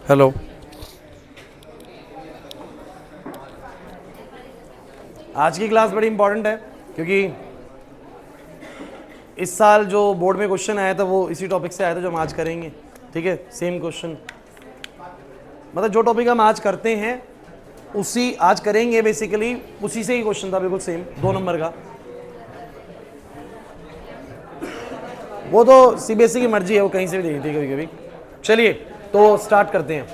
Hello. आज की class बड़ी इंपॉर्टेंट है क्योंकि इस साल जो बोर्ड में क्वेश्चन आया था वो इसी टॉपिक से आया था जो हम आज करेंगे। ठीक है, सेम क्वेश्चन, मतलब जो टॉपिक हम आज करते हैं उसी आज करेंगे, बेसिकली उसी से ही क्वेश्चन था, बिल्कुल सेम 2 नंबर का। वो तो सीबीएसई की मर्जी है, वो कहीं से भी दे देती है कभी कभी। चलिए तो स्टार्ट करते हैं।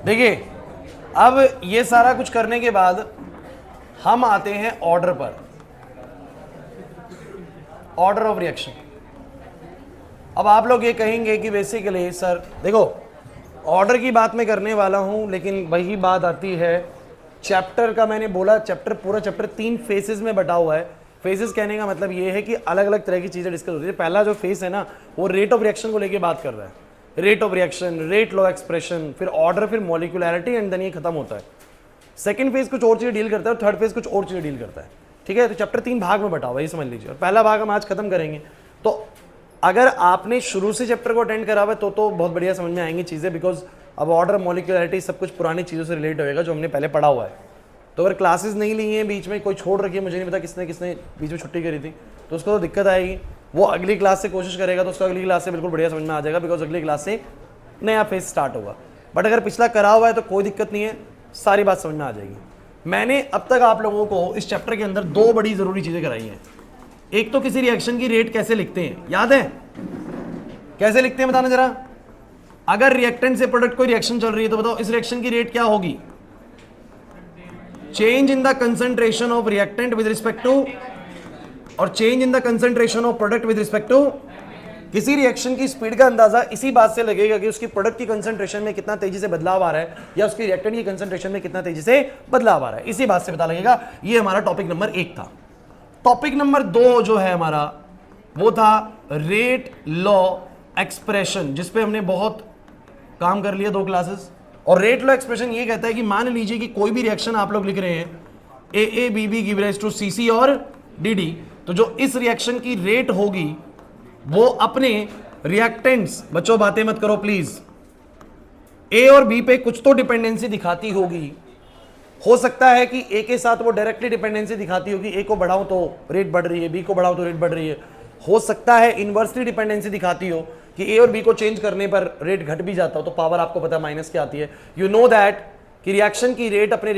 देखिए, अब ये सारा कुछ करने के बाद हम आते हैं ऑर्डर पर, ऑर्डर ऑफ रिएक्शन। अब आप लोग ये कहेंगे कि बेसिकली सर देखो, ऑर्डर की बात मैं करने वाला हूं, लेकिन वही बात आती है चैप्टर का। मैंने बोला चैप्टर, पूरा चैप्टर 3 फेजेस में बटा हुआ है। फेजेस कहने का मतलब ये है कि अलग अलग तरह की चीजें डिस्कस होती है। पहला जो फेज है ना, वो रेट ऑफ रिएक्शन को लेके बात कर रहा है, rate of reaction, rate law expression, फिर ऑर्डर, फिर मॉलिक्यूलैरिटी, एंड देन ये खत्म होता है। सेकंड फेज कुछ और चीजें डील करता है और थर्ड फेज कुछ और चीजें डील करता है। ठीक है, तो चैप्टर 3 भाग में बटा हुआ है, ये समझ लीजिए। और पहला भाग हम आज खत्म करेंगे। तो अगर आपने शुरू से चैप्टर को अटेंड करा हुआ है तो बहुत बढ़िया समझ में आएंगी चीजें, बिकॉज अब ऑर्डर, मॉलिक्यूलैरिटी सब कुछ पुरानी चीजों से रिलेट होएगा जो हमने पहले पढ़ा हुआ है। तो अगर क्लासेस नहीं ली हैं, बीच में कोई छोड़ रखी है, मुझे नहीं पता किसने किसने बीच में छुट्टी करी थी, तो उसको तो दिक्कत आएगी। वो अगली क्लास से कोशिश करेगा तो उसको अगली क्लास से बिल्कुल बढ़िया समझ में आ जाएगा, बिकॉज अगली क्लास से नया फेज स्टार्ट होगा। बट अगर पिछला करा हुआ है तो कोई दिक्कत नहीं है, सारी बात समझ में आ जाएगी। मैंने अब तक आप लोगों को इस चैप्टर के अंदर 2 बड़ी जरूरी चीजें कराई हैं। एक तो किसी रिएक्शन की रेट कैसे लिखते हैं, याद है कैसे लिखते हैं, बताना जरा। अगर रिएक्टेंट से प्रोडक्ट कोई रिएक्शन चल रही है तो बताओ इस रिएक्शन की रेट क्या होगी? Change in the concentration of reactant with respect to, और change in the concentration of product with respect to. किसी रिएक्शन की स्पीड का अंदाजा इसी बात से लगेगा कि उसकी प्रोडक्ट की कंसंट्रेशन में कितना तेजी से बदलाव आ रहा है या उसकी रिएक्टेंट की कंसंट्रेशन में कितना तेजी से बदलाव आ रहा है, इसी बात से पता लगेगा। ये हमारा टॉपिक नंबर 1 था। टॉपिक नंबर 2 जो है हमारा, वो था रेट लॉ एक्सप्रेशन, जिसपे हमने बहुत काम कर लिया 2 क्लासेस। और रेट लॉ एक्सप्रेशन ये कहता है कि मान लीजिए कि कोई भी रिएक्शन आप लोग लिख रहे हैं, A B B give rise to C C और डी डी, तो जो इस रिएक्शन की रेट होगी वो अपने रिएक्टेंट्स, बच्चों बातें मत करो प्लीज, ए और बी पे कुछ तो डिपेंडेंसी दिखाती होगी। हो सकता है कि ए के साथ वो डायरेक्टली डिपेंडेंसी दिखाती होगी, ए को बढ़ाऊं तो रेट बढ़ रही है, बी को बढ़ाऊं तो रेट बढ़ रही है। हो सकता है इनवर्सली डिपेंडेंसी दिखाती हो कि ए और बी को चेंज करने पर रेट घट भी जाता हो, तो पावर आपको पता है माइनस क्या आती है। यू नो दैट कि रिएक्शन की रेट अपने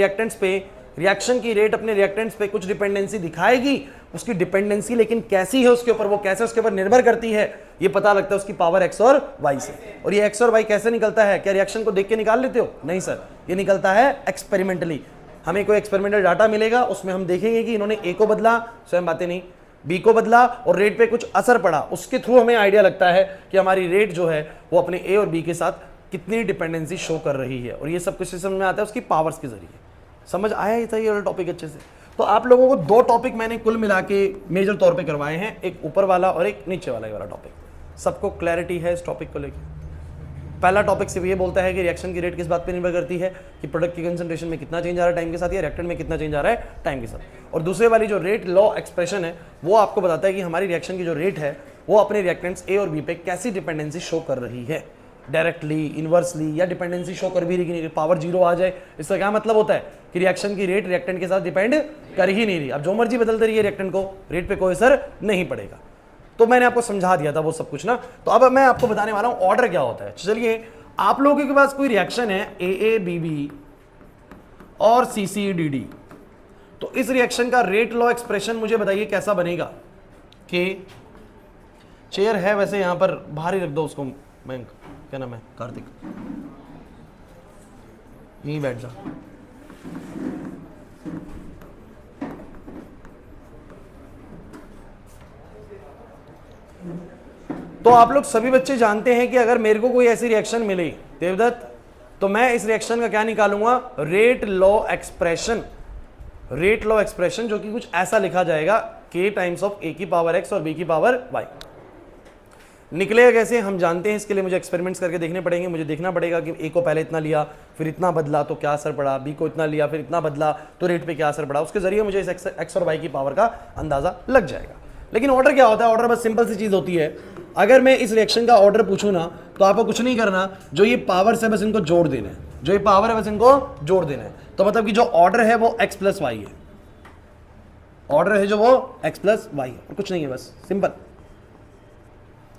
रिएक्टेंट्स पे कुछ डिपेंडेंसी दिखाएगी। उसकी डिपेंडेंसी लेकिन कैसी है उसके ऊपर, वो कैसे उसके ऊपर निर्भर करती है, ये पता लगता है उसकी पावर एक्स और वाई से। और ये एक्स और वाई कैसे निकलता है? क्या रिएक्शन को देख के निकाल लेते हो? नहीं सर, ये निकलता है एक्सपेरिमेंटली। हमें कोई एक्सपेरिमेंटल डाटा मिलेगा, उसमें हम देखेंगे कि इन्होंने ए को बदला, स्वयं बातें नहीं, बी को बदला और रेट पे कुछ असर पड़ा, उसके थ्रू हमें आइडिया लगता है कि हमारी रेट जो है वो अपने ए और बी के साथ कितनी डिपेंडेंसी शो कर रही है। और ये सब कुछ समझ में आता है उसकी पावर्स के जरिए। समझ आया ही था ये वाला टॉपिक अच्छे से? तो आप लोगों को 2 टॉपिक मैंने कुल मिला के मेजर तौर पे करवाए हैं, एक ऊपर वाला और एक नीचे वाला। ये वाला टॉपिक सबको क्लैरिटी है इस टॉपिक को लेकर? पहला टॉपिक सिर्फ ये बोलता है कि रिएक्शन की रेट किस बात पे निर्भर करती है, कि प्रोडक्ट की कंसंट्रेशन में कितना चेंज आ रहा है टाइम के साथ, या रिएक्टेंट में कितना चेंज आ रहा है टाइम के साथ। और दूसरे वाली जो रेट लॉ एक्सप्रेशन है वो आपको बताता है कि हमारी रिएक्शन की जो रेट है वो अपने रिएक्टेंट्स ए और बी पे कैसी डिपेंडेंसी शो कर रही है, डायरेक्टली, इनवर्सली, या डिपेंडेंसी शो कर भी रही कि नहीं, पावर 0 आ जाए। इसका क्या मतलब होता है कि रिएक्शन की रेट रिएक्टेंट के साथ डिपेंड कर ही नहीं रही। अब जो मर्जी बदलते रहिए रिएक्टेंट को, रेट पे कोई असर नहीं पड़ेगा। तो मैंने आपको समझा दिया था वो सब कुछ ना। तो अब मैं आपको बताने वाला हूं ऑर्डर क्या होता है। चलिए, आप लोगों के पास कोई रिएक्शन है ए बी बी और सी सी डी डी, तो इस रिएक्शन का रेट लॉ एक्सप्रेशन मुझे बताइए कैसा बनेगा। कि चेयर है वैसे यहां पर, बाहर ही रख दो उसको। मैं, क्या नाम है, कार्तिक, यहीं बैठ जा। तो आप लोग सभी बच्चे जानते हैं कि अगर मेरे को कोई ऐसी रिएक्शन मिली देवदत्त, तो मैं इस रिएक्शन का क्या निकालूंगा? Rate law expression. Rate law expression जो कि कुछ ऐसा लिखा जाएगा, k टाइम्स ऑफ a की पावर x और b की पावर y। निकलेगा कैसे हम जानते हैं, इसके लिए मुझे एक्सपेरिमेंट्स करके देखने पड़ेंगे। मुझे देखना पड़ेगा कि ए को पहले इतना लिया फिर इतना बदला तो क्या असर पड़ा, बी को इतना लिया फिर इतना बदला तो रेट पे क्या असर पड़ा, उसके जरिए मुझे इस एक्स और वाई की पावर का अंदाजा लग जाएगा। लेकिन ऑर्डर क्या होता है, ऑर्डर बस सिंपल सी चीज होती है। अगर मैं इस रिएक्शन का ऑर्डर पूछूं ना तो आपको कुछ नहीं करना, जो ये पावर है बस इनको जोड़ देना है, जो ये पावर है बस इनको जोड़ देना है। तो मतलब कि जो ऑर्डर है वो x प्लस वाई है, ऑर्डर है जो वो x प्लस वाई है और कुछ नहीं है, बस सिंपल।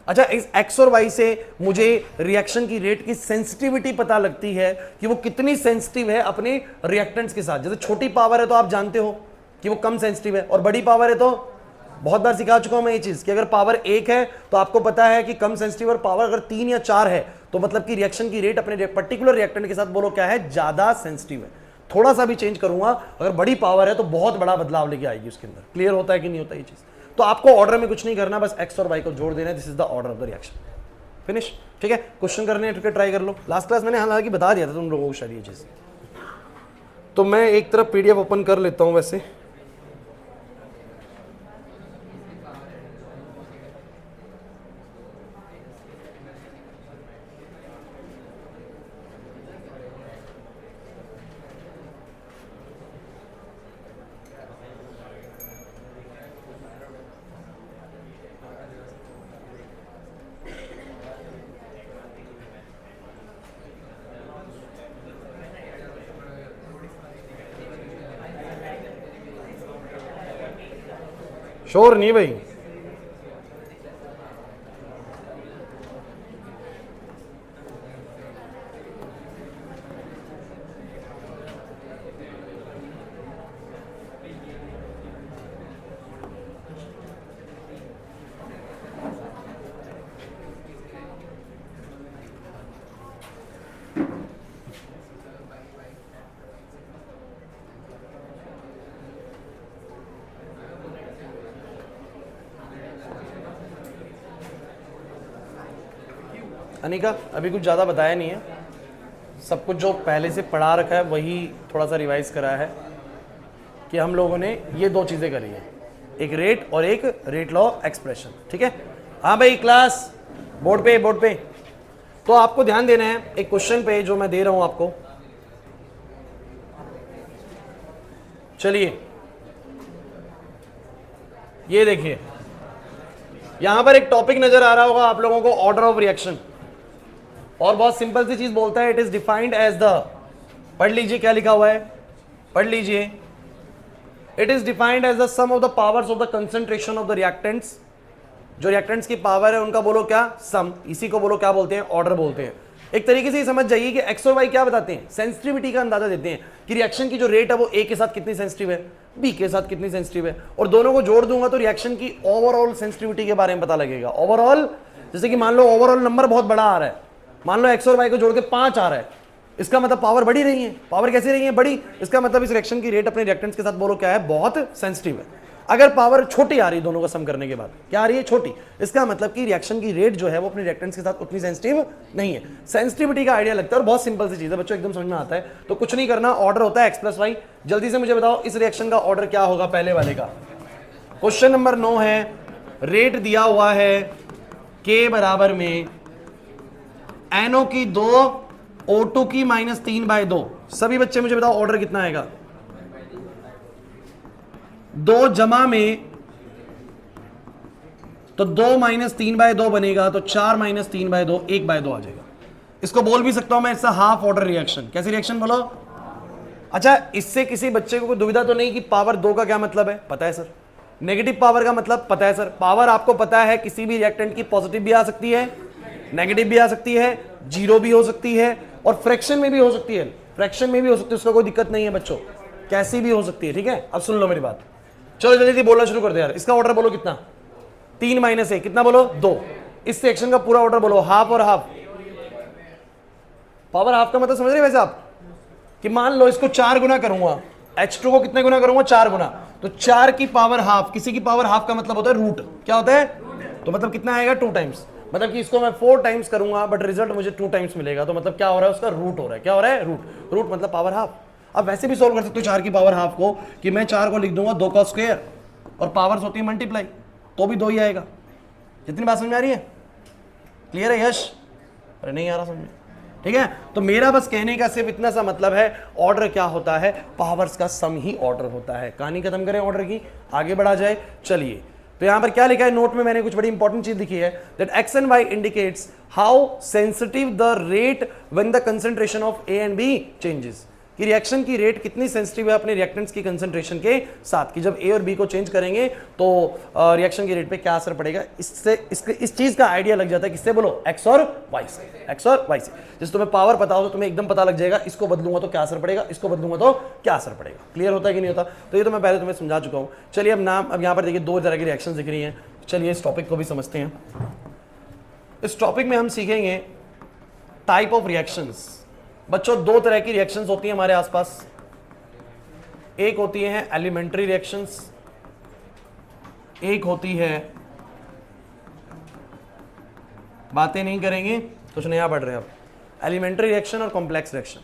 अच्छा, इस x और y से मुझे रिएक्शन की रेट की सेंसिटिविटी पता लगती है कि वो कितनी सेंसिटिव है अपने रिएक्टेंट्स के साथ। जैसे छोटी पावर है तो आप जानते हो कि वो कम सेंसिटिव है, और बड़ी पावर है तो बहुत बार सिखा चुका हूं मैं ये चीज कि अगर पावर 1 है तो आपको पता है कि कम सेंसिटिव, और पावर अगर 3 या 4 है तो मतलब कि रिएक्शन की रेट अपने पर्टिकुलर रिएक्टेंट के साथ बोलो क्या है, ज्यादा सेंसिटिव है। थोड़ा सा भी चेंज करूंगा अगर बड़ी पावर है तो बहुत बड़ा बदलाव लेके आएगी उसके अंदर। क्लियर होता है कि नहीं होता ये चीज? तो आपको ऑर्डर में कुछ नहीं करना, बस एक्स और वाई को जोड़ देना है। This is the order of the reaction. Finish. ठीक है, क्वेश्चन करने हैं, ट्राई कर लो। लास्ट क्लास मैंने हालांकि बता दिया था तुम लोगों को शायद ये चीज। तो मैं एक तरफ पीडीएफ ओपन कर लेता हूं वैसे। श्योर नहीं भाई? अनिका, अभी कुछ ज़्यादा बताया नहीं है, सब कुछ जो पहले से पढ़ा रखा है वही थोड़ा सा रिवाइज करा है कि हम लोगों ने ये दो चीज़ें करी है, एक रेट और एक रेट लॉ एक्सप्रेशन। ठीक है? हाँ भाई, क्लास बोर्ड पे तो आपको ध्यान देना है एक क्वेश्चन पे जो मैं दे रहा हूं आपको। चलिए ये देखिए, यहां पर एक टॉपिक नजर आ रहा होगा आप लोगों को, ऑर्डर ऑफ रिएक्शन, और बहुत सिंपल सी चीज बोलता है, it is defined as the, पढ़ लीजिए क्या लिखा हुआ है, पढ़ लीजिए। It is defined as the sum of the powers of the concentration of the reactants. जो रिएक्टेंट्स की पावर है उनका बोलो क्या, सम। इसी को बोलो क्या बोलते हैं, ऑर्डर बोलते हैं। एक तरीके से ये समझ जाइए कि एक्स और वाई क्या बताते हैं, सेंसिटिविटी का अंदाजा देते हैं कि रिएक्शन की जो रेट है वो ए के साथ कितनी सेंसिटिव है, बी के साथ कितनी सेंसिटिव है, और दोनों को जोड़ दूंगा तो रिएक्शन की ओवरऑल सेंसिटिविटी के बारे में पता लगेगा। ओवरऑल, जैसे कि मान लो ओवरऑल नंबर बहुत बड़ा आ रहा है, मान लो एक्स और वाई को जोड़ के 5 आ रहा है, इसका मतलब पावर बढ़ी रही है। पावर कैसी रही है, बड़ी। इसका मतलब इस रिएक्शन की रेट अपने रिएक्टेंट्स के साथ बोलो क्या है, बहुत सेंसिटिव है। अगर पावर छोटी आ रही है दोनों का सम करने के बाद, क्या आ रही है, छोटी, इसका मतलब कि रिएक्शन की रेट जो है वो अपने रिएक्टेंट्स के साथ उतनी सेंसिटिव नहीं है। सेंसिटिविटी का आइडिया लगता है और बहुत सिंपल सी चीज है बच्चों, एकदम समझ में आता है। तो कुछ नहीं करना, ऑर्डर होता है एक्स प्लस वाई। जल्दी से मुझे बताओ इस रिएक्शन का ऑर्डर क्या होगा पहले वाले का। क्वेश्चन नंबर 9 है, रेट दिया हुआ है के बराबर में NO की 2, O2 की -3/2। सभी बच्चे मुझे बताओ ऑर्डर कितना आएगा, 2 जमा में तो 2 -3/2 बनेगा, तो 4 -3/2 1/2 आ जाएगा। इसको बोल भी सकता हूं मैं, इसका हाफ ऑर्डर रिएक्शन। कैसी रिएक्शन बोलो? अच्छा, इससे किसी बच्चे को कोई दुविधा तो नहीं कि पावर 2 का क्या मतलब है? पता है सर। नेगेटिव पावर का मतलब पता है सर। पावर आपको पता है किसी भी रिएक्टेंट की पॉजिटिव भी आ सकती है, नेगेटिव भी आ सकती है, जीरो भी हो सकती है, और फ्रैक्शन में भी हो सकती है। फ्रैक्शन में भी हो सकती है, उसका कोई दिक्कत नहीं है बच्चों, कैसी भी हो सकती है। ठीक है, अब सुन लो मेरी बात, चलो जल्दी बोलना शुरू कर दो यार। इसका ऑर्डर बोलो कितना, 3 - 1 कितना बोलो, 2। इस सेक्शन का पूरा ऑर्डर बोलो, हाफ और हाफ। पावर हाफ का मतलब समझ रहे वैसे आप, कि मान लो इसको 4 गुना करूंगा, H2 को कितने गुना करूंगा, 4 गुना, तो 4 की पावर हाफ। किसी की पावर हाफ का मतलब होता है रूट। क्या होता है? तो मतलब कितना आएगा, 2 टाइम्स। मतलब कि इसको मैं 4 टाइम्स करूंगा बट रिजल्ट मुझे 2 टाइम्स मिलेगा, तो मतलब क्या हो रहा है, उसका रूट हो रहा है। क्या हो रहा है, रूट। रूट मतलब पावर हाफ। अब वैसे भी सोल्व कर सकते हो 4 की पावर हाफ को, कि मैं 4 को लिख दूंगा 2 का स्क्वायर, और पावर्स होती है मल्टीप्लाई, तो भी 2 ही आएगा। जितनी बात समझ में आ रही है? क्लियर है यश? अरे नहीं आ रहा समझ? ठीक है, तो मेरा बस कहने का सिर्फ इतना सा मतलब है, ऑर्डर क्या होता है, पावर्स का सम ही ऑर्डर होता है। कहानी खत्म करें ऑर्डर की, आगे बढ़ा जाए। चलिए, तो यहां पर क्या लिखा है नोट में, मैंने कुछ बड़ी इंपॉर्टेंट चीज लिखी है, that X and Y indicates how sensitive the rate when the concentration of A and B changes, कि रिएक्शन की रेट कितनी सेंसिटिव है अपने रिएक्टेंट्स की कंसंट्रेशन के साथ, कि जब ए और बी को चेंज करेंगे तो रिएक्शन की रेट पे क्या असर पड़ेगा। इससे इस चीज का आइडिया लग जाता है, किससे बोलो, एक्स और वाई से, एक्स और वाई से। जैसे तुम्हें पावर पता हो तो तुम्हें एकदम पता लग जाएगा, इसको बदलूंगा तो क्या असर पड़ेगा, इसको बदलूंगा तो क्या असर पड़ेगा। क्लियर होता है कि नहीं होता? तो ये तो मैं पहले तुम्हें समझा चुका हूं। चलिए अब यहाँ पर देखिए 2 तरह की रिएक्शन दिख रही हैं। चलिए इस टॉपिक को भी समझते हैं। इस टॉपिक में हम सीखेंगे टाइप ऑफ रिएक्शंस। बच्चों 2 तरह की रिएक्शंस होती हैं हमारे आसपास, एक होती है एलिमेंट्री रिएक्शंस, एक होती है, बातें नहीं करेंगे, कुछ नया पढ़ रहे हैं अब, एलिमेंट्री रिएक्शन और कॉम्प्लेक्स रिएक्शन।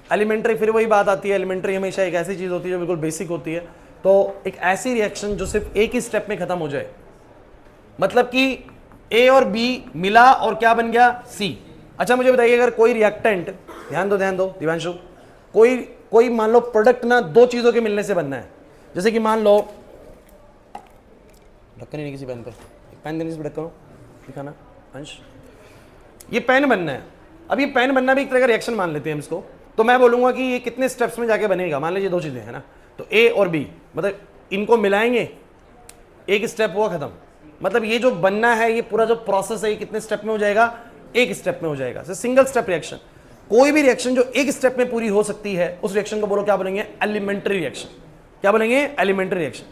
एलिमेंट्री, फिर वही बात आती है, एलिमेंट्री हमेशा एक ऐसी चीज होती है जो बिल्कुल बेसिक होती है। तो एक ऐसी रिएक्शन जो सिर्फ एक ही स्टेप में खत्म हो जाए, मतलब कि ए और बी मिला और क्या बन गया, सी। अच्छा मुझे बताइए, अगर कोई रिएक्टेंट, ध्यान दो दिवांशु, कोई मान लो प्रोडक्ट ना 2 चीजों के मिलने से बनना है, जैसे कि मान लो, ढक्कन ही नहीं किसी पेन पे, एक पेन देने से ढक्कन दिखाना अंश, ये पेन बनना है। अब ये पेन बनना भी एक तरह का रिएक्शन मान लेते हैं हम इसको। तो मैं बोलूंगा कि ये कितने स्टेप्स में जाके बनेगा, मान लीजिए 2 चीजें हैं ना, तो ए और बी, मतलब इनको मिलाएंगे, एक स्टेप हुआ खत्म। मतलब ये जो बनना है, ये पूरा जो प्रोसेस है, ये कितने स्टेप में हो जाएगा, एक स्टेप में हो जाएगा। Single step reaction. कोई भी रिएक्शन जो एक स्टेप में पूरी हो सकती है, उस रिएक्शन को बोलो क्या बोलेंगे, एलिमेंट्री रिएक्शन। क्या बोलेंगे, एलिमेंट्री रिएक्शन।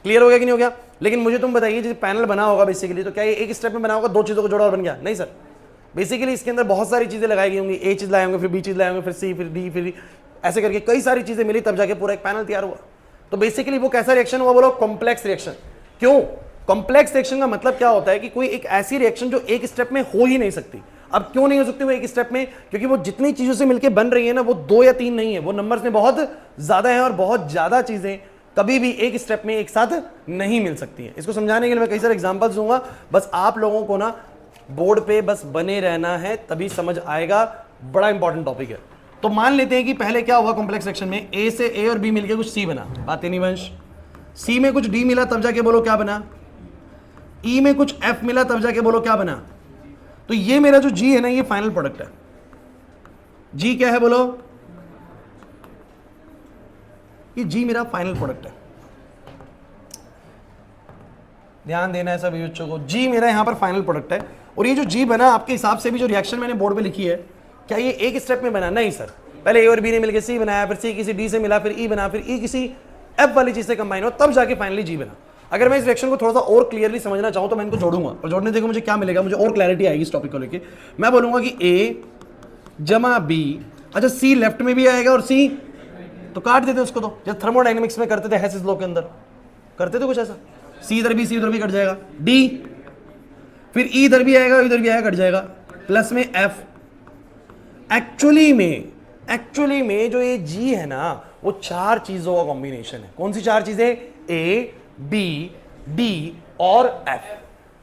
क्लियर हो गया कि नहीं हो गया? लेकिन मुझे तुम बताइए, जैसे पैनल बना होगा बेसिकली, तो क्या ये एक स्टेप में बना होगा, 2 चीजों को जोड़ा और बन गया? नहीं सर, बेसिकली इसके अंदर बहुत सारी चीजें लगाई गई होंगी। ए चीज लाए होंगे, फिर बी चीज लाए होंगे, फिर सी, फिर डी, फिर ऐसे करके कई सारी चीजें मिली, तब जाके पूरा एक पैनल तैयार हुआ। तो बेसिकली वो कैसा रिएक्शन हुआ, बोलो कॉम्प्लेक्स रिएक्शन। क्यों? कॉम्प्लेक्स रिएक्शन का मतलब क्या होता है कि कोई एक ऐसी रिएक्शन जो एक स्टेप में हो ही नहीं सकती। अब क्यों नहीं हो सकती वो एक स्टेप में? क्योंकि वो जितनी चीजों से मिलकर बन रही है ना, वो 2 या 3 नहीं है, वो नंबर्स में बहुत ज्यादा है, और बहुत ज्यादा चीजें कभी भी एक स्टेप में एक साथ नहीं मिल सकती है। इसको समझाने के लिए मैं कई सारे एग्जांपल्स दूंगा, बस आप लोगों को ना बोर्ड पे बस बने रहना है, तभी समझ आएगा। बड़ा इंपॉर्टेंट टॉपिक है। तो मान लेते हैं कि पहले क्या हुआ कॉम्प्लेक्स सेक्शन में, ए से ए और बी मिलकर कुछ सी बना, बातें नहीं वंश। सी में कुछ डी मिला, तब जाके बोलो क्या बना। ई में कुछ एफ मिला, तब जाके बोलो क्या बना। तो ये मेरा जो जी है ना, ये फाइनल प्रोडक्ट है। जी क्या है बोलो, ये जी मेरा फाइनल प्रोडक्ट है। ध्यान देना है सब बच्चों को, जी मेरा यहां पर फाइनल प्रोडक्ट है। और ये जो जी बना, आपके हिसाब से भी जो रिएक्शन मैंने बोर्ड पे लिखी है, क्या ये एक स्टेप में बना? नहीं सर, पहले ए और बी ने मिलकर सी बनाया, फिर सी किसी डी से मिला, फिर ई बना, फिर ई किसी एफ वाली चीज से कंबाइन हो, तब जाके फाइनली जी बना। अगर मैं इस रिएक्शन को थोड़ा सा और क्लियरली समझना चाहूं तो मैं इनको जोड़ूंगा, और जोड़ने देखो मुझे क्या मिलेगा, मुझे और क्लैरिटी आएगी इस टॉपिक को लेके। मैं बोलूंगा कि ए जमा बी, अच्छा सी लेफ्ट में भी आएगा और सी, तो काट देते उसको, तो जैसे थर्मोडाइनमिक्स में करते थे हेसिस लॉ के अंदर, करते थे कुछ ऐसा, सी इधर भी, सी उधर भी कट जाएगा, डी, फिर ई इधर भी आएगा, इधर भी आएगा, कट जाएगा, प्लस में एफ। एक्चुअली में जो ये जी है ना, वो 4 चीजों का कॉम्बिनेशन है। कौन सी 4 चीजें? ए, बी, डी और एफ।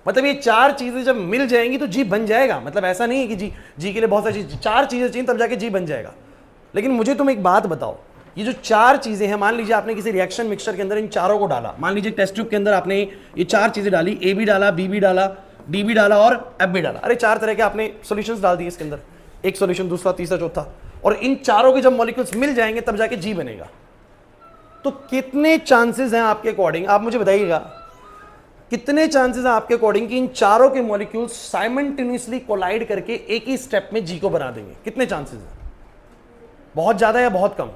मतलब ये 4 चीजें जब मिल जाएंगी तो जी बन जाएगा। मतलब ऐसा नहीं है कि जी के लिए बहुत सारी 4 चीजें चाहिए तब जाके जी बन जाएगा। लेकिन मुझे तुम एक बात बताओ, ये जो 4 चीजें हैं, मान लीजिए आपने किसी रिएक्शन मिक्सचर के अंदर इन चारों को डाला, मान लीजिए टेस्ट ट्यूब के अंदर आपने ये 4 चीजें डाली, ए भी डाला, बी भी डाला, डी भी डाला और एफ भी डाला। अरे 4 तरह के आपने सॉल्यूशंस डाल दिए इसके अंदर, एक सॉल्यूशन, दूसरा, तीसरा, चौथा, और इन चारों के जब मॉलिक्यूल्स मिल जाएंगे तब जाके जी बनेगा। तो कितने चांसेस हैं आपके अकॉर्डिंग, आप मुझे बताइएगा, कितने चांसेस हैं आपके अकॉर्डिंग कि इन चारों के मॉलिक्यूल्स साइमल्टेनियसली कोलाइड करके एक ही स्टेप में जी को बना देंगे? कितने चांसेस हैं? बहुत ज्यादा या बहुत कम?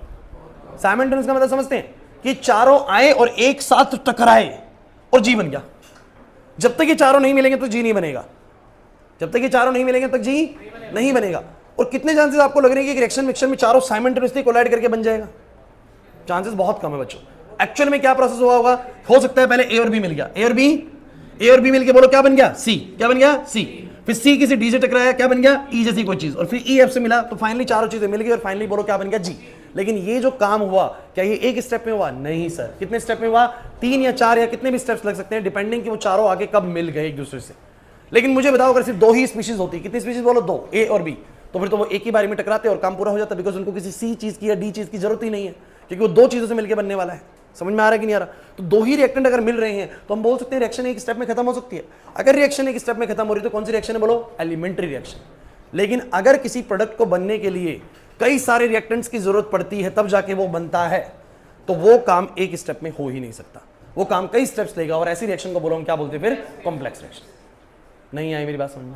साइमल्टेनियस का मतलब समझते हैं कि चारों आए और एक साथ टकराए और जी बन गया। जब तक ये चारों नहीं मिलेंगे तो जी नहीं बनेगा, जब तक ये चारों नहीं मिलेंगे तब जी नहीं बनेगा। और कितने चांसेस आपको लग रहे हैं कि रिएक्शन मिक्सचर में चारों साइमल्टेनियसली कोलाइड करके बन जाएगा? चांसेस बहुत कम है बच्चों। एक्चुअल में क्या प्रोसेस हुआ होगा? हो सकता है पहले ए और बी मिल गया, ए और बी मिलके बोलो क्या बन गया? सी। क्या बन गया? सी। फिर सी किसी डी से टकराया, क्या बन गया? ई जैसी कोई चीज, और फिर ई एफ से मिला, तो फाइनली चारों चीजें मिल गई और फाइनली बोलो क्या बन गया? जी। लेकिन ये जो काम हुआ, क्या ये एक स्टेप में हुआ? नहीं सर। कितने स्टेप में हुआ? 3 या 4 या कितने भी स्टेप्स लग सकते हैं, डिपेंडिंग कि वो चारों आगे कब मिल गए एक दूसरे से। लेकिन मुझे बताओ अगर सिर्फ दो ही स्पीशीज होती, कितनी स्पीशीज बोलो, दो, ए और बी, तो फिर तो वो एक ही बारी में टकराते और काम पूरा हो जाता, बिकॉज उनको किसी सी चीज की या डी चीज की जरूरत ही नहीं है, क्योंकि वो दो चीजों से मिलकर बनने वाला है। समझ में आ रहा है कि नहीं आ रहा? तो दो ही रिएक्टेंट अगर मिल रहे हैं तो हम बोल सकते हैं रिएक्शन एक स्टेप में खत्म हो सकती है। अगर रिएक्शन एक स्टेप में खत्म हो रही है तो कौन सी रिएक्शन है बोलो? Elementary reaction. लेकिन अगर किसी प्रोडक्ट को बनने के लिए कई सारे रिएक्टेंट्स की जरूरत पड़ती है तब जाके वो बनता है, तो वो काम एक स्टेप में हो ही नहीं सकता, वो काम कई स्टेप्स लेगा, और ऐसी रिएक्शन को बोलो हम क्या बोलते हैं फिर? Complex reaction. नहीं आई मेरी बात समझ में?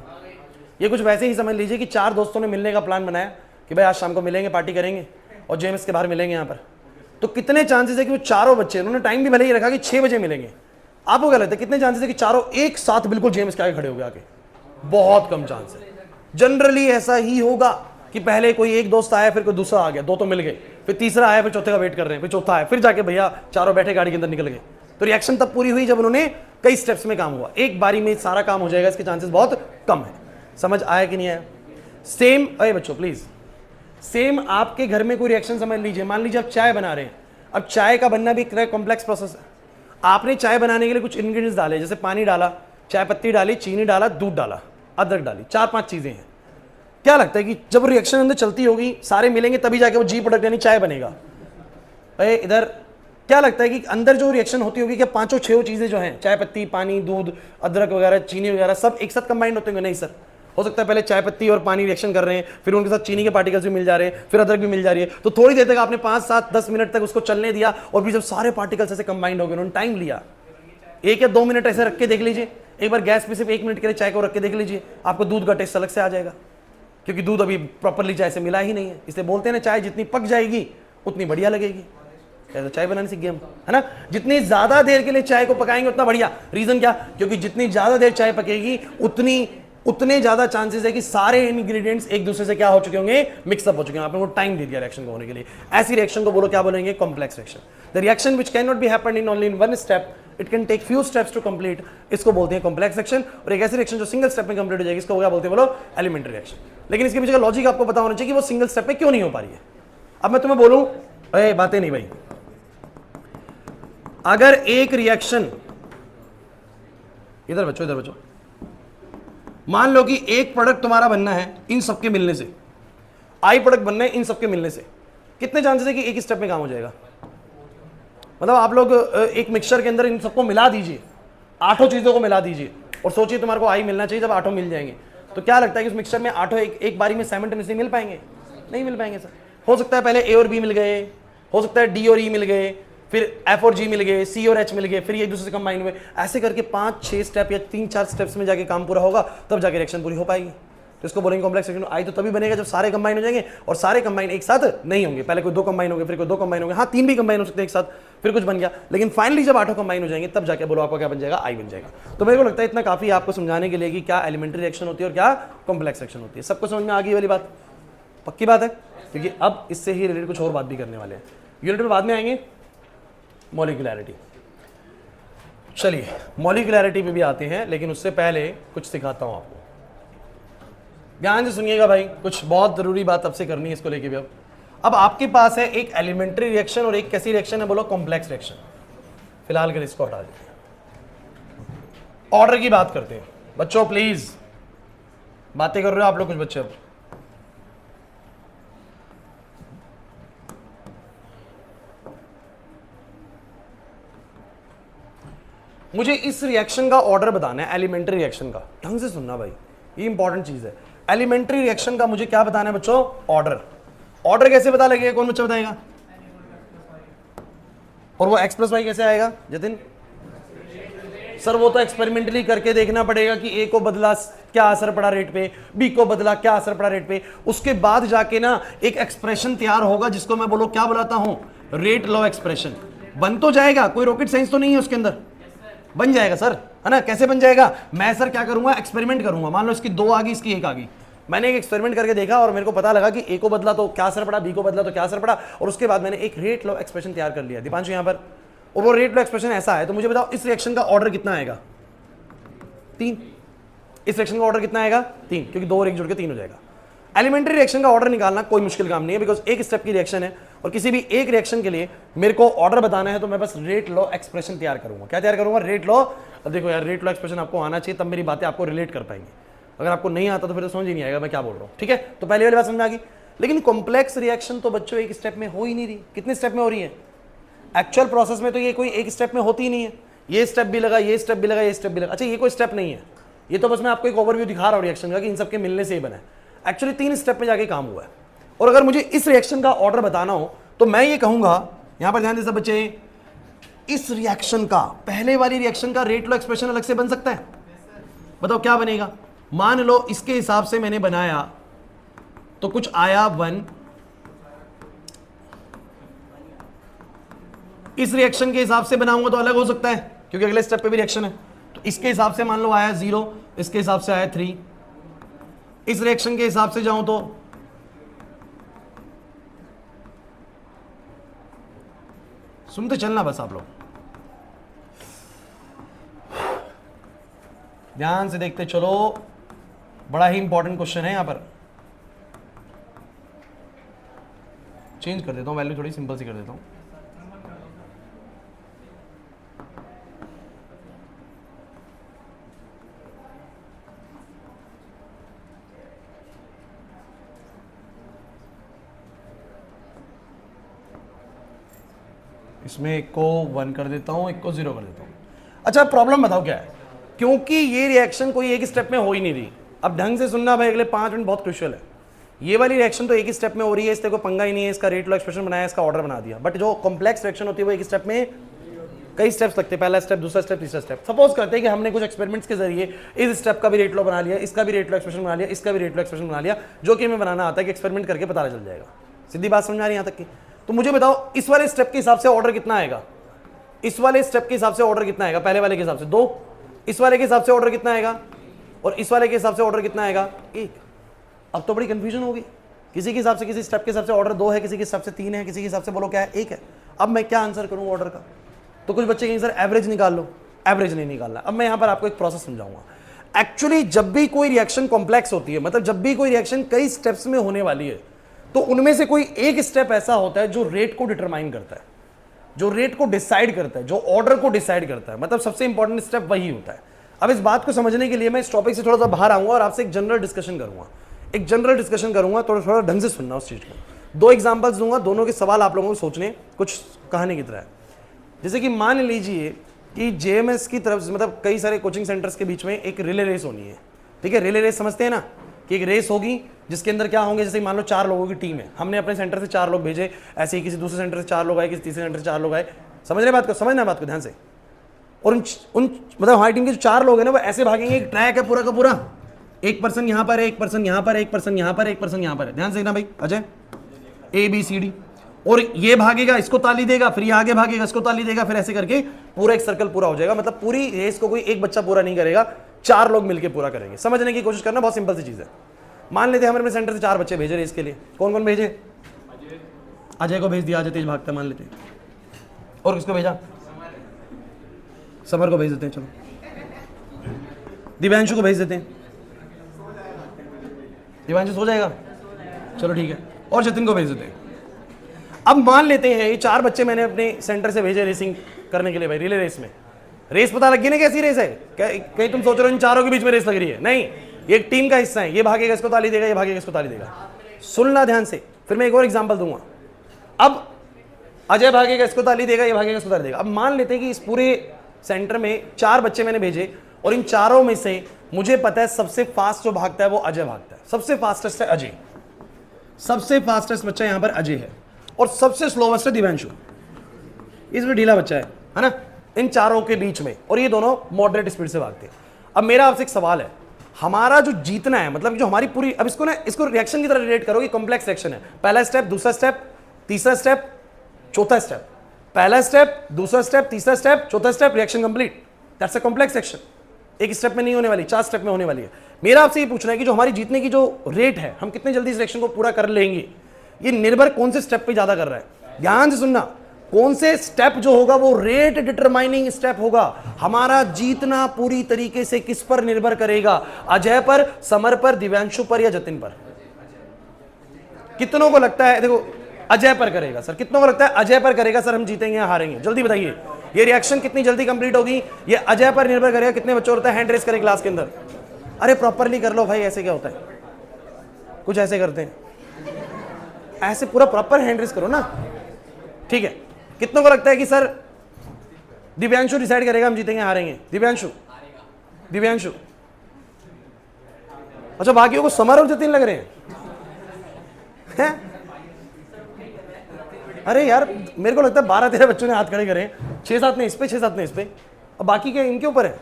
ये कुछ वैसे ही समझ लीजिए कि चार दोस्तों ने मिलने का प्लान बनाया कि भाई आज शाम को मिलेंगे, पार्टी करेंगे और जेएमएस के बाहर मिलेंगे यहाँ पर, तो कितने चांसेस है कि वो चारों बच्चे, उन्होंने टाइम भी भले ही रखा कि 6 बजे मिलेंगे, आपको क्या लगता है कितने चांसेस है कि चारों एक साथ बिल्कुल जेएमएस के आगे खड़े हो गए आके? बहुत कम चांस है। जनरली ऐसा ही होगा कि पहले कोई एक दोस्त आया, फिर कोई दूसरा आ गया, दो तो मिल गए, फिर तीसरा आया, फिर चौथे का वेट कर रहे हैं, फिर चौथा आया, फिर जाके भैया चारों बैठे गाड़ी के अंदर निकल गए। तो रिएक्शन तब पूरी हुई जब उन्होंने कई स्टेप्स में काम हुआ। एक बारी में सारा काम हो जाएगा इसके चांसेस बहुत कम है। समझ आया कि नहीं आया? सेम, अरे बच्चों प्लीज, सेम आपके घर में कोई रिएक्शन समझ लीजिए, मान लीजिए आप चाय बना रहे हैं। अब चाय का बनना भी एक कॉम्प्लेक्स प्रोसेस है। आपने चाय बनाने के लिए कुछ इंग्रेडिएंट्स डाले, जैसे पानी डाला, चाय पत्ती डाली, चीनी डाला, दूध डाला, अदरक डाली, 4-5 चीजें हैं। क्या लगता है कि जब रिएक्शन अंदर चलती होगी, सारे मिलेंगे तभी जाके वो जी प्रोडक्ट यानी चाय बनेगा? अरे इधर क्या लगता है कि अंदर जो रिएक्शन होती होगी, क्या 5-6 चीजें जो हैं, चाय पत्ती, पानी, दूध, अदरक वगैरह, चीनी वगैरह, सब एक साथ कंबाइंड होते होंगे? नहीं सर, हो सकता है पहले चाय पत्ती और पानी रिएक्शन कर रहे हैं, फिर उनके साथ चीनी के पार्टिकल्स भी मिल जा रहे हैं, फिर अदरक भी मिल जा रही है, तो थोड़ी देर तक आपने 5-7-10 मिनट तक उसको चलने दिया, और फिर जब सारे पार्टिकल्स ऐसे कंबाइंड हो गए, उन्होंने टाइम लिया, 1 या 2 मिनट ऐसे रख के देख लीजिए, एक बार गैस पे सिर्फ 1 मिनट के लिए चाय को रख के देख लीजिए, आपको दूध का टेस्ट अलग से आ जाएगा, क्योंकि दूध अभी प्रॉपरली चाय से मिला ही नहीं है। इसलिए बोलते हैं ना, चाय जितनी पक जाएगी उतनी बढ़िया लगेगी। तो चाय बनाने सीख गए हम, है ना? जितनी ज्यादा देर के लिए चाय को पकाएंगे उतना बढ़िया। रीजन क्या? क्योंकि जितनी ज्यादा देर चाय पकेगी उतने ज्यादा चांसेस है कि सारे इंग्रेडिएंट्स एक दूसरे से क्या हो चुके होंगे? मिक्सअप हो चुके हैं। आपने वो टाइम दे दिया रिएक्शन को होने के लिए। ऐसी रिएक्शन को बोलो क्या बोलेंगे? Complex reaction. The reaction which can not be happened in only in one step, it can take few steps to complete, इसको बोलते हैं कॉम्प्लेक्स रिएक्शन। और एक ऐसी रिएक्शन जो सिंगल स्टेप में कंप्लीट हो जाएगी, इसको क्या बोलते हैं बोलो? Elementary reaction. लेकिन इसके पीछे का लॉजिक आपको पता होना चाहिए कि वो सिंगल स्टेप में क्यों नहीं हो पा रही है। अब मैं तुम्हें बोलूं, अरे बातें नहीं भाई, अगर एक रिएक्शन, इधर बच्चों, मान लो कि एक प्रोडक्ट तुम्हारा बनना है इन सबके मिलने से, आई प्रोडक्ट बनना है इन सबके मिलने से, कितने चांसेस है कि एक स्टेप में काम हो जाएगा? मतलब आप लोग एक मिक्सचर के अंदर इन सबको मिला दीजिए, 8 चीजों को मिला दीजिए, और सोचिए तुम्हारे को आई मिलना चाहिए, जब 8 मिल जाएंगे तो क्या लगता है कि उस मिक्सचर में 8 एक बारी में साइमल्टेनियसली मिल पाएंगे? नहीं मिल पाएंगे सर। हो सकता है पहले ए और बी मिल गए, हो सकता है डी और ई मिल गए, फिर एफ और जी मिल गए, सी और एच मिल गए, फिर ये एक दूसरे से कंबाइन हुए, ऐसे करके 5-6 स्टेप या 3-4 स्टेप्स में जाके काम पूरा होगा, तब जाके रिएक्शन पूरी हो पाएगी। तो इसको बोलेंगे कॉम्प्लेक्स रिएक्शन। आई तो तभी बनेगा जब सारे कंबाइन हो जाएंगे, और सारे कंबाइन एक साथ नहीं होंगे। पहले कोई 2 कंबाइन होंगे, फिर कोई 2 कंबाइन होंगे, हाँ 3 भी कंबाइन हो सकते हैं एक साथ, फिर कुछ बन गया, लेकिन फाइनली जब 8 कंबाइन हो जाएंगे तब जाके बोलो आपको क्या बन जाएगा? आई बन जाएगा। तो मेरे को लगता है इतना काफी आपको समझाने के लिए कि क्या एलिमेंट्री रिएक्शन होती है और क्या कॉम्प्लेक्स रिएक्शन होती है। सबको समझ में आ गई वाली बात? पक्की बात है, क्योंकि अब इससे ही रिलेटेड कुछ और बात भी करने वाले हैं। यूनिट में बाद में आएंगे मॉलिक्यूलैरिटी। चलिए मॉलिक्यूलैरिटी पे भी आते हैं, लेकिन उससे पहले कुछ सिखाता हूं आपको। ध्यान से सुनिएगा भाई, कुछ बहुत जरूरी बात आपसे करनी है इसको लेके भी। अब आपके पास है एक एलिमेंट्री रिएक्शन और एक कैसी रिएक्शन है बोलो? Complex reaction. फिलहाल के लिए इसको हटा देते हैं, ऑर्डर की बात करते हैं। बच्चों प्लीज बातें कर रहे हो आप लोग, कुछ बच्चे। अब मुझे इस रिएक्शन का ऑर्डर बताना है, एलिमेंट्री रिएक्शन का। ढंग से सुनना भाई, ये इंपॉर्टेंट चीज है। एलिमेंट्री रिएक्शन का मुझे क्या बताना है बच्चों? ऑर्डर। ऑर्डर कैसे पता लगेगा? कौन बच्चा बताएगा? और वो x+y कैसे आएगा जतिन? सर वो तो एक्सपेरिमेंटली करके देखना पड़ेगा कि ए को बदला क्या असर पड़ा रेट पे, बी को बदला क्या असर पड़ा रेट पे, उसके बाद जाके ना एक एक्सप्रेशन तैयार होगा जिसको मैं बोलो क्या बुलाता हूं? Rate law expression. बन तो जाएगा, कोई रॉकेट साइंस तो नहीं है उसके अंदर, बन जाएगा सर, है ना? कैसे बन जाएगा? मैं सर क्या करूंगा? एक्सपेरिमेंट करूंगा। मान लो इसकी 2 आ गई, इसकी 1 आ गई। मैंने एक एक्सपेरिमेंट करके देखा और मेरे को पता लगा कि ए को बदला तो क्या असर पड़ा, बी को बदला तो क्या असर पड़ा, और उसके बाद मैंने एक रेट लॉ एक्सप्रेशन तैयार कर लिया दीपांशु यहाँ पर, और वो रेट लॉ एक्सप्रेशन ऐसा है। तो मुझे बताओ इस रिएक्शन का ऑर्डर कितना आएगा? 3। इस रिएक्शन का ऑर्डर कितना आएगा? 3, क्योंकि 2 और 1 जुड़ के 3 हो जाएगा। एलिमेंट्री रिएक्शन का ऑर्डर निकालना कोई मुश्किल काम नहीं है, बिकॉज एक स्टेप की रिएक्शन है। और किसी भी एक रिएक्शन के लिए मेरे को ऑर्डर बताना है तो मैं बस रेट लॉ एक्सप्रेशन तैयार करूंगा। क्या तैयार करूंगा? Rate law. अब देखो यार, रेट लॉ एक्सप्रेशन आपको आना चाहिए, तब मेरी बातें आपको रिलेट कर पाएंगे। अगर आपको नहीं आता तो फिर तो समझ ही नहीं आएगा मैं क्या बोल रहा हूँ। ठीक है, तो पहले वाली बात समझ में आ गई। लेकिन कॉम्प्लेक्स रिएक्शन तो बच्चों एक स्टेप में हो ही नहीं रही। कितने स्टेप में हो रही है? एक्चुअल प्रोसेस में तो ये कोई एक स्टेप में होती ही नहीं है। ये स्टेप भी लगा, ये स्टेप भी लगा, ये स्टेप भी लगा। अच्छा, ये कोई स्टेप नहीं है, ये तो बस मैं आपको एक ओवरव्यू दिखा रहा हूँ रिएक्शन का कि इन सबके मिलने से ही बना है। एक्चुअली 3 स्टेप में जाके काम हुआ है। और अगर मुझे इस रिएक्शन का ऑर्डर बताना हो तो मैं ये कहूंगा, यहां पर ध्यान दे सब बच्चे, इस रिएक्शन का, पहले वाली रिएक्शन का रेट लॉ एक्सप्रेशन अलग से बन सकता है? बताओ क्या बनेगा? मान लो इसके हिसाब से मैंने बनाया तो कुछ आया 1, इस रिएक्शन के हिसाब से बनाऊंगा तो अलग हो सकता है क्योंकि अगले स्टेप पे भी रिएक्शन है। तो इसके हिसाब से मान लो आया 0, इसके हिसाब से आया 3, इस रिएक्शन के हिसाब से जाऊं तो सुनते चलना बस आप लोग, ध्यान से देखते चलो, बड़ा ही इंपॉर्टेंट क्वेश्चन है। यहां पर चेंज कर देता हूं, वैल्यू थोड़ी सिंपल सी कर देता हूं। इसमें एक को 1 कर देता हूं, एक को 0 कर देता हूं। अच्छा, प्रॉब्लम बताओ क्या है? क्योंकि ये रिएक्शन कोई एक स्टेप में हो ही नहीं रही। अब ढंग से सुनना भाई, अगले 5 मिनट बहुत क्रूशियल है। ये वाली रिएक्शन तो एक ही स्टेप में हो रही है, इससे कोई पंगा ही नहीं है, इसका रेट लॉ एक्सप्रेशन बनाया, इसका ऑर्डर बना दिया। बट जो कॉम्प्लेक्स रिएक्शन होती है वो एक स्टेप में कई स्टेप्स लगते हैं, पहला स्टेप, दूसरा स्टेप, तीसरा स्टेप। सपोज करते हैं कि हमने कुछ एक्सपेरिमेंट्स के जरिए इस स्टेप का भी रेट लॉ बना लिया, इसका भी रेट लॉ एक्सप्रेशन बना लिया, इसका भी रेट लॉ एक्सप्रेशन बना लिया, जो कि हमें बनाना आता है कि एक्सपेरिमेंट करके पता चल जाएगा। सीधी बात समझ आ रही है यहाँ तक की? तो मुझे बताओ इस वाले स्टेप के हिसाब से ऑर्डर कितना आएगा? इस वाले स्टेप के हिसाब से ऑर्डर कितना आएगा? पहले वाले के हिसाब से 2, इस वाले के हिसाब से ऑर्डर कितना आएगा? और इस वाले के हिसाब से ऑर्डर कितना आएगा? 1। अब तो बड़ी कंफ्यूजन होगी, किसी के हिसाब से, किसी स्टेप के हिसाब से ऑर्डर 2 है, किसी के हिसाब से 3 है, किसी के हिसाब से बोलो क्या है, 1 है। अब मैं क्या आंसर करूं ऑर्डर का? तो कुछ बच्चे कहेंगे सर एवरेज निकाल लो। एवरेज नहीं निकालना। अब मैं यहां पर आपको एक प्रोसेस समझाऊंगा। एक्चुअली जब भी कोई रिएक्शन कॉम्प्लेक्स होती है, मतलब जब भी कोई रिएक्शन कई स्टेप्स में होने वाली है, तो उनमें से कोई एक स्टेप ऐसा होता है जो रेट को डिटरमाइन करता है, जो रेट को डिसाइड करता है, जो ऑर्डर को डिसाइड करता है। मतलब सबसे इंपॉर्टेंट स्टेप वही होता है। अब इस बात को समझने के लिए मैं इस टॉपिक से थोड़ा सा बाहर आऊंगा और आपसे एक जनरल डिस्कशन करूंगा, थोड़ा ढंग से सुनना उस चीज को। 2 एग्जांपल्स दूंगा, दोनों के सवाल आप लोगों को सोचने कुछ कहानी की तरह है। जैसे कि मान लीजिए कि जेएमएस की तरफ से, मतलब कई सारे कोचिंग सेंटर्स के बीच में एक रिले रेस होनी है। ठीक है, रिले रेस समझते हैं ना, कि एक रेस होगी जिसके अंदर क्या होंगे, जैसे मान लो 4 लोगों की टीम है, हमने अपने सेंटर से 4 लोग भेजे, ऐसे ही किसी दूसरे सेंटर से 4 लोग आए, किसी तीसरे सेंटर से 4 लोग आए। समझ रहे बात को? समझना बात को ध्यान से। और उन मतलब हमारी टीम के जो 4 लोग हैं ना, वो ऐसे भागेंगे, एक ट्रैक है पूरा का पूरा, एक पर्सन यहाँ पर है, एक पर्सन यहाँ पर, एक पर्सन यहाँ पर, एक पर्सन यहाँ पर है। ध्यान से ना भाई अजय, ABCD, और ये भागेगा, इसको ताली देगा, फिर ये आगे भागेगा, इसको ताली देगा, फिर ऐसे करके पूरा एक सर्कल पूरा हो जाएगा। मतलब पूरी रेस को कोई एक बच्चा पूरा नहीं करेगा, 4 लोग मिलकर पूरा करेंगे। समझने की कोशिश करना, बहुत सिंपल सी चीज है। मान लेते हैं हमने अपने सेंटर से 4 बच्चे भेजे रेस के लिए। कौन कौन भेजे? अजय को भेज दिया, अजय तेज भागता है मान लेते हैं। और किसको भेजा? समर को भेज देते हैं। चलो दिव्यांशु को भेज देते हैं। दिव्यांशु सो जाएगा, चलो ठीक है। और जतिन को भेज देते हैं। अब मान लेते हैं ये 4 बच्चे मैंने अपने सेंटर से भेजे रेसिंग करने के लिए। भाई रिले रेस में रेस पता लग गई ना कैसी रेस है? कहीं तुम सोच रहे हो इन 4 के बीच में रेस लग रही है? नहीं, ये एक टीम का हिस्सा है। ये भागेगा, इसको ताली देगा, ये भागेगा, इसको ताली देगा। सुनना ध्यान से, फिर मैं एक और एग्जांपल दूंगा। अब अजय भागेगा, इसको ताली देगा, ये भागेगा, इसको ताली देगा। अब मान लेते हैं कि इस पूरे सेंटर में 4 बच्चे मैंने भेजे और इन 4 में से मुझे पता है सबसे फास्ट जो भागता है वो अजय भागता है। सबसे फास्टेस्ट है अजय, सबसे फास्टेस्ट बच्चा यहां पर अजय है, और सबसे स्लोवेस्ट है दिव्यांशु। इसमें ढीला बच्चा है ना इन 4 के बीच में, और ये दोनों मॉडरेट स्पीड से भागते हैं। अब मेरा आपसे एक सवाल है, हमारा जो जीतना है, मतलब जो हमारी पूरी, अब इसको ना, इसको रिएक्शन की तरह रिलेट करो कि कॉम्प्लेक्स रिएक्शन है। पहला स्टेप, दूसरा स्टेप, तीसरा स्टेप, चौथा स्टेप। पहला स्टेप, दूसरा स्टेप, तीसरा स्टेप, चौथा step, reaction complete. That's a complex reaction. एक स्टेप में नहीं होने वाली, 4 स्टेप में होने वाली है। मेरा आपसे ये पूछना है कि जो हमारी जीतने की जो रेट है, हम कितने जल्दी इस रिएक्शन को पूरा कर लेंगे, ये निर्भर कौन से स्टेप पे ज्यादा कर रहा है। ध्यान से सुनना, कौन से स्टेप जो होगा वो रेट डिटरमाइनिंग स्टेप होगा। हमारा जीतना पूरी तरीके से किस पर निर्भर करेगा? अजय पर, समर पर, दिव्यांशु पर या जतिन पर? कितनों को लगता है, देखो अजय पर करेगा। सर कितनों को लगता है अजय पर करेगा सर हम जीतेंगे या हारेंगे? जल्दी बताइए, ये रिएक्शन कितनी जल्दी कंप्लीट होगी? ये अजय पर निर्भर करेगा। कितने बच्चों होता है हैंड रेस करें क्लास के अंदर? अरे प्रॉपरली कर लो भाई, ऐसे क्या होता है? कुछ ऐसे करते हैं, ऐसे पूरा प्रॉपर हैंड रेस करो ना। ठीक है, कितनों को लगता है कि सर दिव्यांशु डिसाइड करेगा हम जीतेंगे हारेंगे? दिव्यांशु, दिव्यांशु। अच्छा, बाकियों को समारोह जतिन लग रहे हैं? अरे यार मेरे को लगता है 12-13 बच्चों ने हाथ खड़े करे, 6-7 ने इस पे, 6-7 ने इस पे, और बाकी क्या इनके ऊपर है?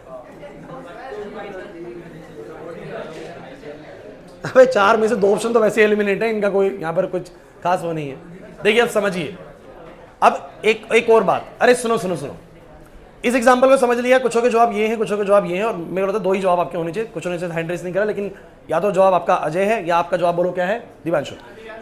अबे 4 में से 2 ऑप्शन तो वैसे एलिमिनेट है, इनका कोई यहाँ पर कुछ खास वो नहीं है। देखिए अब समझिए, अब एक और बात। अरे सुनो सुनो सुनो, इस एग्जांपल को समझ लिया, कुछों के जवाब ये हैं, कुछों के जवाब ये हैं, और मेरे को लगता है 2 ही जवाब आपके होने चाहिए। कुछों ने हैंड रेस नहीं करा, लेकिन या तो जवाब आपका अजय है या आपका जवाब बोलो क्या है? दिव्यांशु।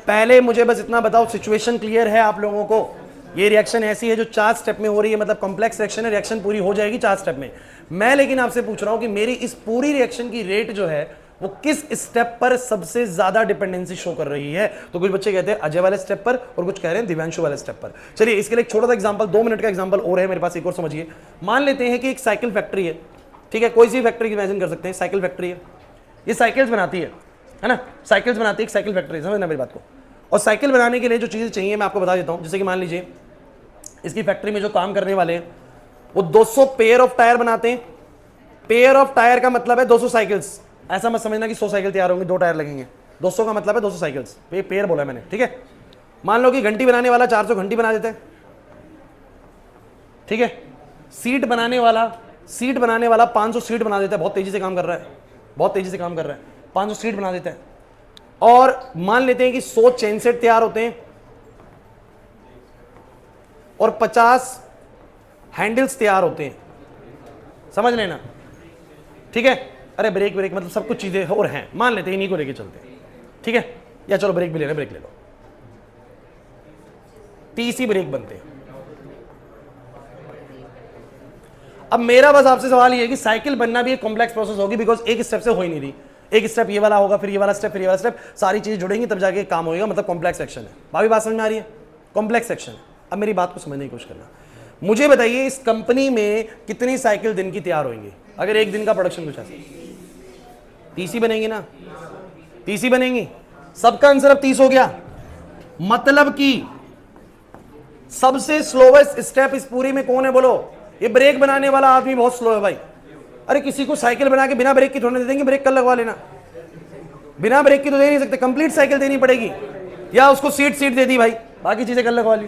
पहले मुझे बस इतना बताओ, सिचुएशन क्लियर है आप लोगों को? ये रिएक्शन ऐसी है जो 4 स्टेप में हो रही है, मतलब कॉम्प्लेक्स रिएक्शन है, रिएक्शन पूरी हो जाएगी 4 स्टेप में। मैं लेकिन आपसे पूछ रहा हूं कि मेरी इस पूरी रिएक्शन की रेट जो है वो किस स्टेप पर सबसे ज्यादा डिपेंडेंसी शो कर रही है? तो कुछ बच्चे कहते हैं अजय वाले स्टेप पर, और कुछ कह रहे हैं दिव्यांशु वाले स्टेप पर। चलिए इसके लिए एक छोटा सा एग्जांपल, 2 मिनट का एग्जांपल और है मेरे पास, एक और समझिए। मान लेते हैं कि एक साइकिल फैक्ट्री है, ठीक है, कोई सी फैक्ट्री की इमेजिन कर सकते हैं, साइकिल फैक्ट्री है, ये साइकिल्स बनाती है ना, साइकिल्स बनाती है एक साइकिल फैक्ट्री, समझना मेरी बात को। और साइकिल बनाने के लिए जो चीजें चाहिए मैं आपको बता देता हूं। जैसे कि मान लीजिए इसकी फैक्ट्री में जो काम करने वाले हैं वो 200 पेयर ऑफ टायर बनाते हैं। पेयर ऑफ टायर का मतलब है 200 साइकिल्स। ऐसा मत समझना कि 100 साइकिल तैयार होंगे, 2 टायर लगेंगे। 200 का मतलब है 200 साइकिल्स, पेयर बोला मैंने, ठीक है। मान लो कि घंटी बनाने वाला 400 घंटी बना देता है, ठीक है। सीट बनाने वाला 500 सीट बना देता है, बहुत तेजी से काम कर रहा है, बहुत तेजी से काम कर रहा है, 500 सीट बना देता है। और मान लेते हैं कि 100 चेन सेट तैयार होते हैं और 50 हैंडल्स तैयार होते हैं, समझ लेना, ठीक है। अरे ब्रेक मतलब सब कुछ चीजें और हैं, मान लेते हैं इन्हीं को लेके चलते हैं, ठीक है। या चलो ब्रेक भी लेना, ब्रेक ले लो, 30 ही ब्रेक बनते हैं। अब मेरा बस आपसे सवाल ये है कि साइकिल बनना भी एक कॉम्प्लेक्स प्रोसेस होगी, बिकॉज एक स्टेप से हो ही नहीं रही। एक स्टेप ये वाला होगा, फिर ये वाला स्टेप, फिर ये वाला स्टेप, सारी चीजें जुड़ेंगी तब जाके काम होगा, मतलब कॉम्प्लेक्स सेक्शन है। भाभी बात समझ में आ रही है? कॉम्प्लेक्स सेक्शन है। अब मेरी बात को समझने की कोशिश करना, मुझे बताइए इस कंपनी में कितनी साइकिल दिन की तैयार होंगी? अगर एक दिन का प्रोडक्शन कुछ ऐसा, 30 ही बनेंगी ना, 30 ही बनेंगी। सबका आंसर अब 30 हो गया। मतलब कि सबसे स्लोवेस्ट स्टेप इस पूरी में कौन है बोलो? ये ब्रेक बनाने वाला आदमी बहुत स्लो है भाई। अरे किसी को साइकिल बना के बिना ब्रेक की थोड़ी दे देंगे, ब्रेक कल लगवा लेना। बिना ब्रेक की तो दे नहीं सकते, कंप्लीट साइकिल देनी पड़ेगी, या उसको सीट दे दी भाई, बाकी चीजें कल लगवा ली,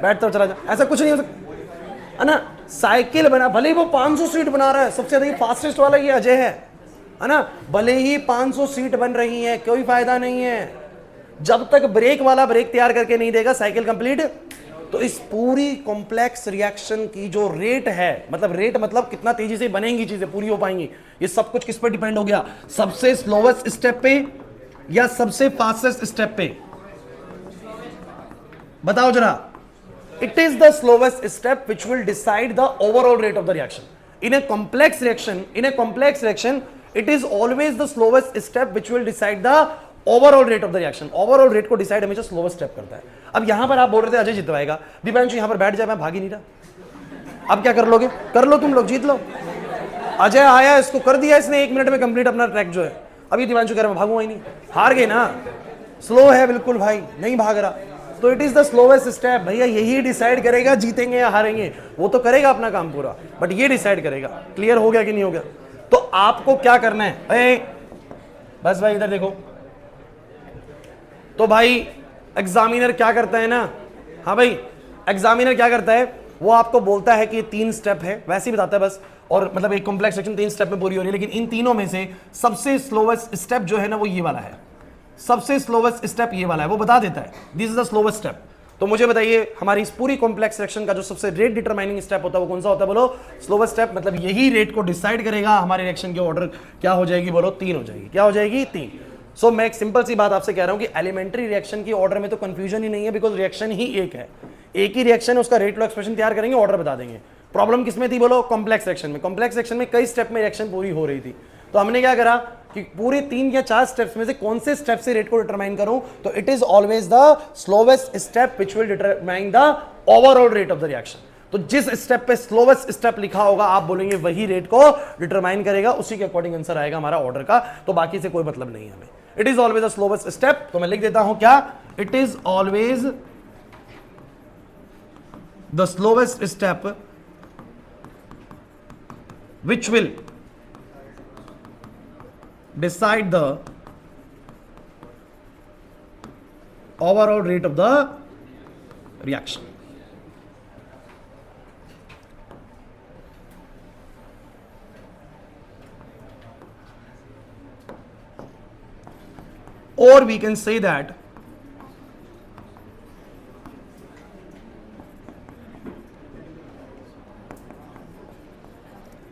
बैठ तो चला जा, ऐसा कुछ नहीं हो सकता है ना। साइकिल बना, भले ही वो 500 सीट बना रहा है, सबसे ज्यादा फास्टेस्ट वाला ये अजय है ना, भले ही 500 सीट बन रही है, कोई फायदा नहीं है जब तक ब्रेक वाला ब्रेक तैयार करके नहीं देगा साइकिल कंप्लीट। तो इस पूरी कॉम्प्लेक्स रिएक्शन की जो रेट है, मतलब रेट मतलब कितना तेजी से बनेंगी चीजें, पूरी हो पाएंगी, ये सब कुछ किस पे डिपेंड हो गया? सबसे स्लोवेस्ट स्टेप पे या सबसे फास्टेस्ट स्टेप पे? बताओ जरा। It is the slowest step which will decide the overall rate of the reaction. In a complex reaction, it is always the slowest step which will decide the overall rate of the reaction. Overall rate को decide हमेशा slowest step करता है। अब यहां पर आप बोल रहे थे अजय जितवाएगा, दिव्यांशु यहां पर बैठ जाए, मैं भाग ही नहीं रहा। अब क्या कर लोगे? कर लो तुम लोग, जीत लो। अजय आया, इसको कर दिया इसने 1 मिनट में कंप्लीट अपना ट्रैक जो है। अभी दिव्यांशु कह रहा मैं भागूंगा ही नहीं, हार गए ना, स्लो है बिल्कुल भाई, नहीं भाग रहा। तो it is the slowest step भैया, यही डिसाइड करेगा जीतेंगे या हारेंगे। वो तो करेगा अपना काम पूरा, बट ये डिसाइड करेगा। क्लियर हो गया कि नहीं हो गया? तो आपको क्या करना है? बस भाई इधर देखो। तो भाई एग्जामिनर क्या करता है ना, हाँ भाई एग्जामिनर क्या करता है, वो आपको बोलता है कि ये 3 स्टेप है, वैसे ही बताता है बस। और मतलब एक कॉम्प्लेक्स सेक्शन 3 स्टेप में पूरी हो रही है, लेकिन इन तीनों में से सबसे स्लोवेस्ट स्टेप जो है ना वो ये वाला है, सबसे स्लोवेस्ट स्टेप ये वाला है, वो बता देता है this is the slowest step. तो मुझे बताइए हमारी इस पूरी कॉम्प्लेक्स रिएक्शन का जो सबसे रेट डिटरमाइनिंग स्टेप होता है वो कौन सा होता है बोलो? Slowest step. मतलब यही रेट को डिसाइड करेगा हमारे रिएक्शन की ऑर्डर क्या हो जाएगी बोलो? 3 हो जाएगी। क्या हो जाएगी? 3। सो मैं एक सिंपल सी बात आपसे कह रहा हूं कि एलिमेंट्री रिएक्शन की ऑर्डर में तो कंफ्यूजन ही नहीं है, बिकॉज रिएक्शन ही एक है, एक ही रिएक्शन है, उसका रेट लो एक्सप्रेशन तैयार करेंगे, ऑर्डर बता देंगे। प्रॉब्लम किसमें थी बोलो? कॉम्प्लेक्स रिएक्शन में। कॉम्प्लेक्स रिएक्शन में कई स्टेप में रिएक्शन पूरी हो रही थी, तो हमने क्या करा, कि पूरे 3 या 4 स्टेप्स में से कौन से स्टेप से रेट को डिटरमाइन करूं, तो it is always the slowest step which will determine the overall rate of the reaction. तो जिस स्टेप पे स्लोवेस्ट स्टेप लिखा होगा आप बोलेंगे वही रेट को डिटरमाइन करेगा, उसी के अकॉर्डिंग आंसर आएगा हमारा ऑर्डर का, तो बाकी से कोई मतलब नहीं है हमें। It is always the slowest step, तो मैं लिख देता हूं क्या, it is always the slowest step which will decide the overall rate of the reaction. Or we can say that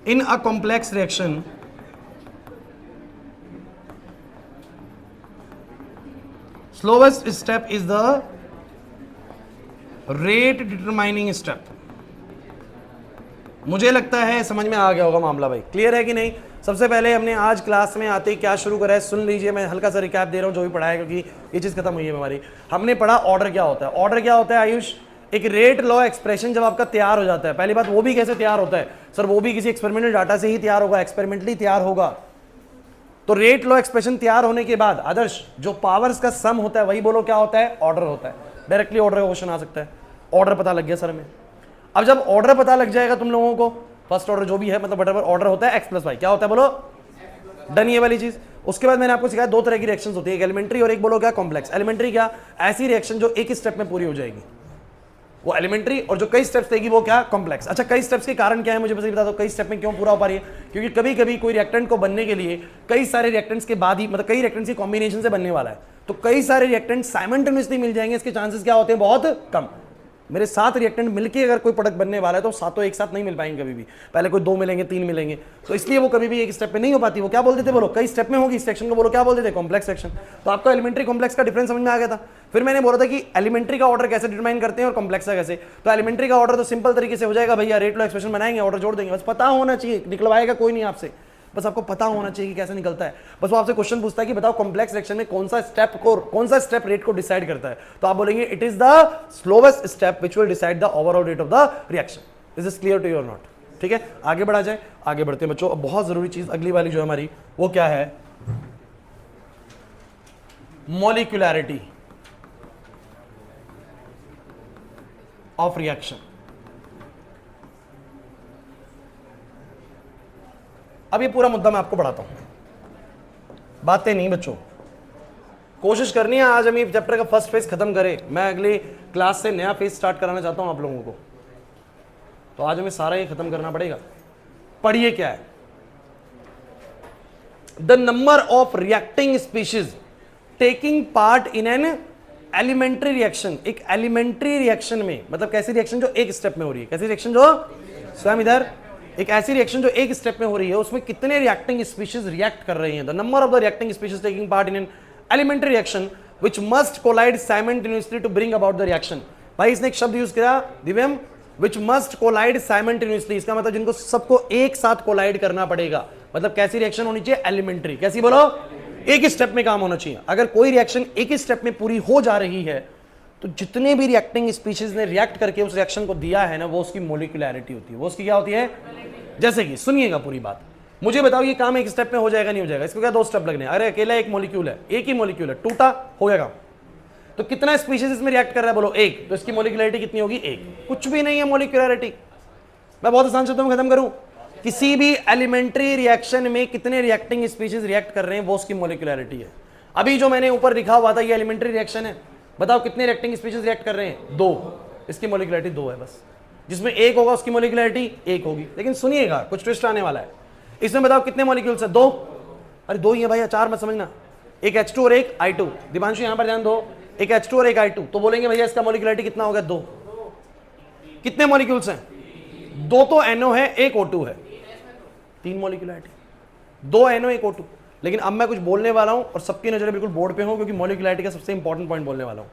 in a complex reaction, slowest step is the rate determining step. मुझे लगता है समझ में आ गया होगा मामला भाई, clear है कि नहीं। सबसे पहले हमने आज क्लास में आते ही क्या शुरू करा है, सुन लीजिए, मैं हल्का सा रिकैप दे रहा हूं जो भी पढ़ा है, क्योंकि ये चीज खत्म हुई है हमारी। हमने पढ़ा ऑर्डर क्या होता है। ऑर्डर क्या होता है आयुष, एक रेट लॉ एक्सप्रेशन जब आपका तैयार हो जाता है, पहली बात वो भी कैसे तैयार होता है सर, वो भी किसी एक्सपेरिमेंटल डाटा से ही तैयार होगा, एक्सपेरिमेंटली तैयार होगा। तो रेट लॉ एक्सप्रेशन तैयार होने के बाद आदर्श जो पावर्स का सम होता है वही बोलो क्या होता है, ऑर्डर होता है। डायरेक्टली ऑर्डर का क्वेश्चन आ सकता है, ऑर्डर पता लग गया सर में। अब जब ऑर्डर पता लग जाएगा तुम लोगों को, फर्स्ट ऑर्डर जो भी है, मतलब वटेवर ऑर्डर होता है एक्स प्लस वाई, क्या होता है बोलो, डन, ये वाली चीज। उसके बाद मैंने आपको सिखाया 2 तरह की रिएक्शंस होती है, एक एलिमेंट्री और एक बोलो क्या, कॉम्प्लेक्स। एलिमेंट्री क्या, ऐसी रिएक्शन जो एक ही स्टेप में पूरी हो जाएगी, वो एलिमेंट्री, और जो कई स्टेप्स देगी वो क्या, कॉम्प्लेक्स। अच्छा, कई स्टेप्स के कारण क्या है मुझे बस बता दो, कई स्टेप में क्यों पूरा हो पा रही है, क्योंकि कभी कभी कोई रिएक्टेंट को बनने के लिए कई सारे रिएक्टेंट्स के बाद ही, मतलब कई रिएक्टेंट्स के कॉम्बिनेशन से बनने वाला है, तो कई सारे रिएक्टेंट साइमल्टेनियसली मिल जाएंगे, इसके चांसेस क्या होते हैं, बहुत कम। मेरे 7 रिएक्टेंट मिलके अगर कोई प्रोडक्ट बनने वाला है तो सातों एक साथ नहीं मिल पाएंगे कभी भी, पहले कोई 2 मिलेंगे, 3 मिलेंगे, तो इसलिए वो कभी भी एक स्टेप पे नहीं हो पाती। वो क्या बोलते थे बोलो, कई स्टेप में होगी, इस सेक्शन को बोलो क्या बोलते थे, कॉम्प्लेक्स सेक्शन। तो आपको एलिमेंट्री कॉम्प्लेक्स का डिफरेंस समझ में आ गया था। फिर मैंने बोला था कि एलिमेंट्री का ऑर्डर कैसे डिटरमाइन करते हैं और कॉम्प्लेक्स का कैसे। तो एलिमेंट्री का ऑर्डर तो सिंपल तरीके से हो जाएगा भैया, रेट लॉ एक्सप्रेशन बनाएंगे, ऑर्डर जोड़ देंगे, बस पता होना चाहिए, निकलवाएगा कोई नहीं आपसे, बस आपको पता होना चाहिए कि कैसे निकलता है। बस वो आपसे क्वेश्चन पूछता है कि बताओ कॉम्प्लेक्स रिएक्शन में कौन सा स्टेप रेट को डिसाइड करता है, तो आप बोलेंगे it is the slowest step which will decide the overall rate of the reaction. Is this clear to you और नॉट? ठीक है, आगे बढ़ा जाए, आगे बढ़ते हैं बच्चों। अब बहुत जरूरी चीज अगली वाली जो है हमारी, वो क्या है, मॉलिक्यूलैरिटी ऑफ रिएक्शन। अब ये पूरा मुद्दा मैं आपको बढ़ाता हूं, बातें नहीं बच्चों, कोशिश करनी है आज हम ये चैप्टर का फर्स्ट फेज खत्म करें। मैं अगली क्लास से नया फेज स्टार्ट कराना चाहता हूं आप लोगों को, तो आज हमें सारा ये खत्म करना पड़ेगा। पढ़िए क्या है, the number of reacting species taking part in an elementary reaction. एक एलिमेंट्री रिएक्शन में, मतलब कैसी रिएक्शन जो एक स्टेप में हो रही है, कैसी रिएक्शन जो स्वयं इधर, एक ऐसी रिएक्शन जो एक स्टेप में हो रही है, उसमें कितने रिएक्टिंग स्पीशीज रिएक्ट कर रही हैं। The number of the reacting species taking part in an elementary reaction which must collide simultaneously to bring about the reaction. भाई इसने एक शब्द यूज किया दिव्यम, व्हिच मस्ट कोलाइड साइमल्टेनियसली, इसका मतलब जिनको सबको एक साथ कोलाइड करना पड़ेगा। मतलब कैसी रिएक्शन होनी चाहिए, एलिमेंट्री। कैसी बोलो, एक ही स्टेप में काम होना चाहिए। अगर कोई रिएक्शन एक ही स्टेप में पूरी हो जा रही है तो जितने भी रिएक्टिंग स्पीशीज ने रिएक्ट करके उस रिएक्शन को दिया है ना, वो उसकी मॉलिक्यूलैरिटी होती है। वो उसकी क्या होती है, जैसे कि सुनिएगा पूरी बात, मुझे बताओ ये काम एक स्टेप में हो जाएगा नहीं हो जाएगा, इसको क्या 2 स्टेप लगने हैं। अरे अकेला एक मॉलिक्यूल है, एक ही मॉलिक्यूल है, टूटा हो गया काम। तो कितना स्पीशीज इसमें रिएक्ट कर रहा है बोलो, एक, तो इसकी मॉलिक्यूलैरिटी कितनी होगी, एक। कुछ भी नहीं है मॉलिक्यूलैरिटी। मैं बहुत आसान शब्दों में खत्म करूं, किसी भी एलिमेंट्री रिएक्शन में कितने रिएक्टिंग स्पीशीज रिएक्ट कर रहे हैं वो उसकी मॉलिक्यूलैरिटी है। अभी जो मैंने ऊपर लिखा हुआ था ये एलिमेंट्री रिएक्शन है, बताओ कितने रिएक्टिंग स्पीशीज रिएक्ट कर रहे हैं, 2, इसकी मॉलिक्यूलैरिटी 2 है बस। जिसमें एक होगा उसकी मॉलिक्यूलैरिटी 1 होगी। लेकिन सुनिएगा कुछ ट्विस्ट आने वाला है, इसमें बताओ कितने मॉलिक्यूल्स है, 2। अरे 2 ही है भाई, 4 मत समझना, एक H2 और एक I2। दिवांशु यहां पर ध्यान दो, एक H2 और एक I2, तो बोलेंगे भैया इसका मॉलिक्यूलैरिटी कितना होगा, 2। कितने मॉलिक्यूल्स हैं, 2 तो NO है, एक O2 है, 3 मॉलिक्यूलैरिटी, 2 NO 1 O2। लेकिन अब मैं कुछ बोलने वाला हूं और सबकी नजरें बिल्कुल बोर्ड पे हो, क्योंकि मॉलिक्यूलैरिटी का सबसे इंपॉर्टेंट पॉइंट बोलने वाला हूं।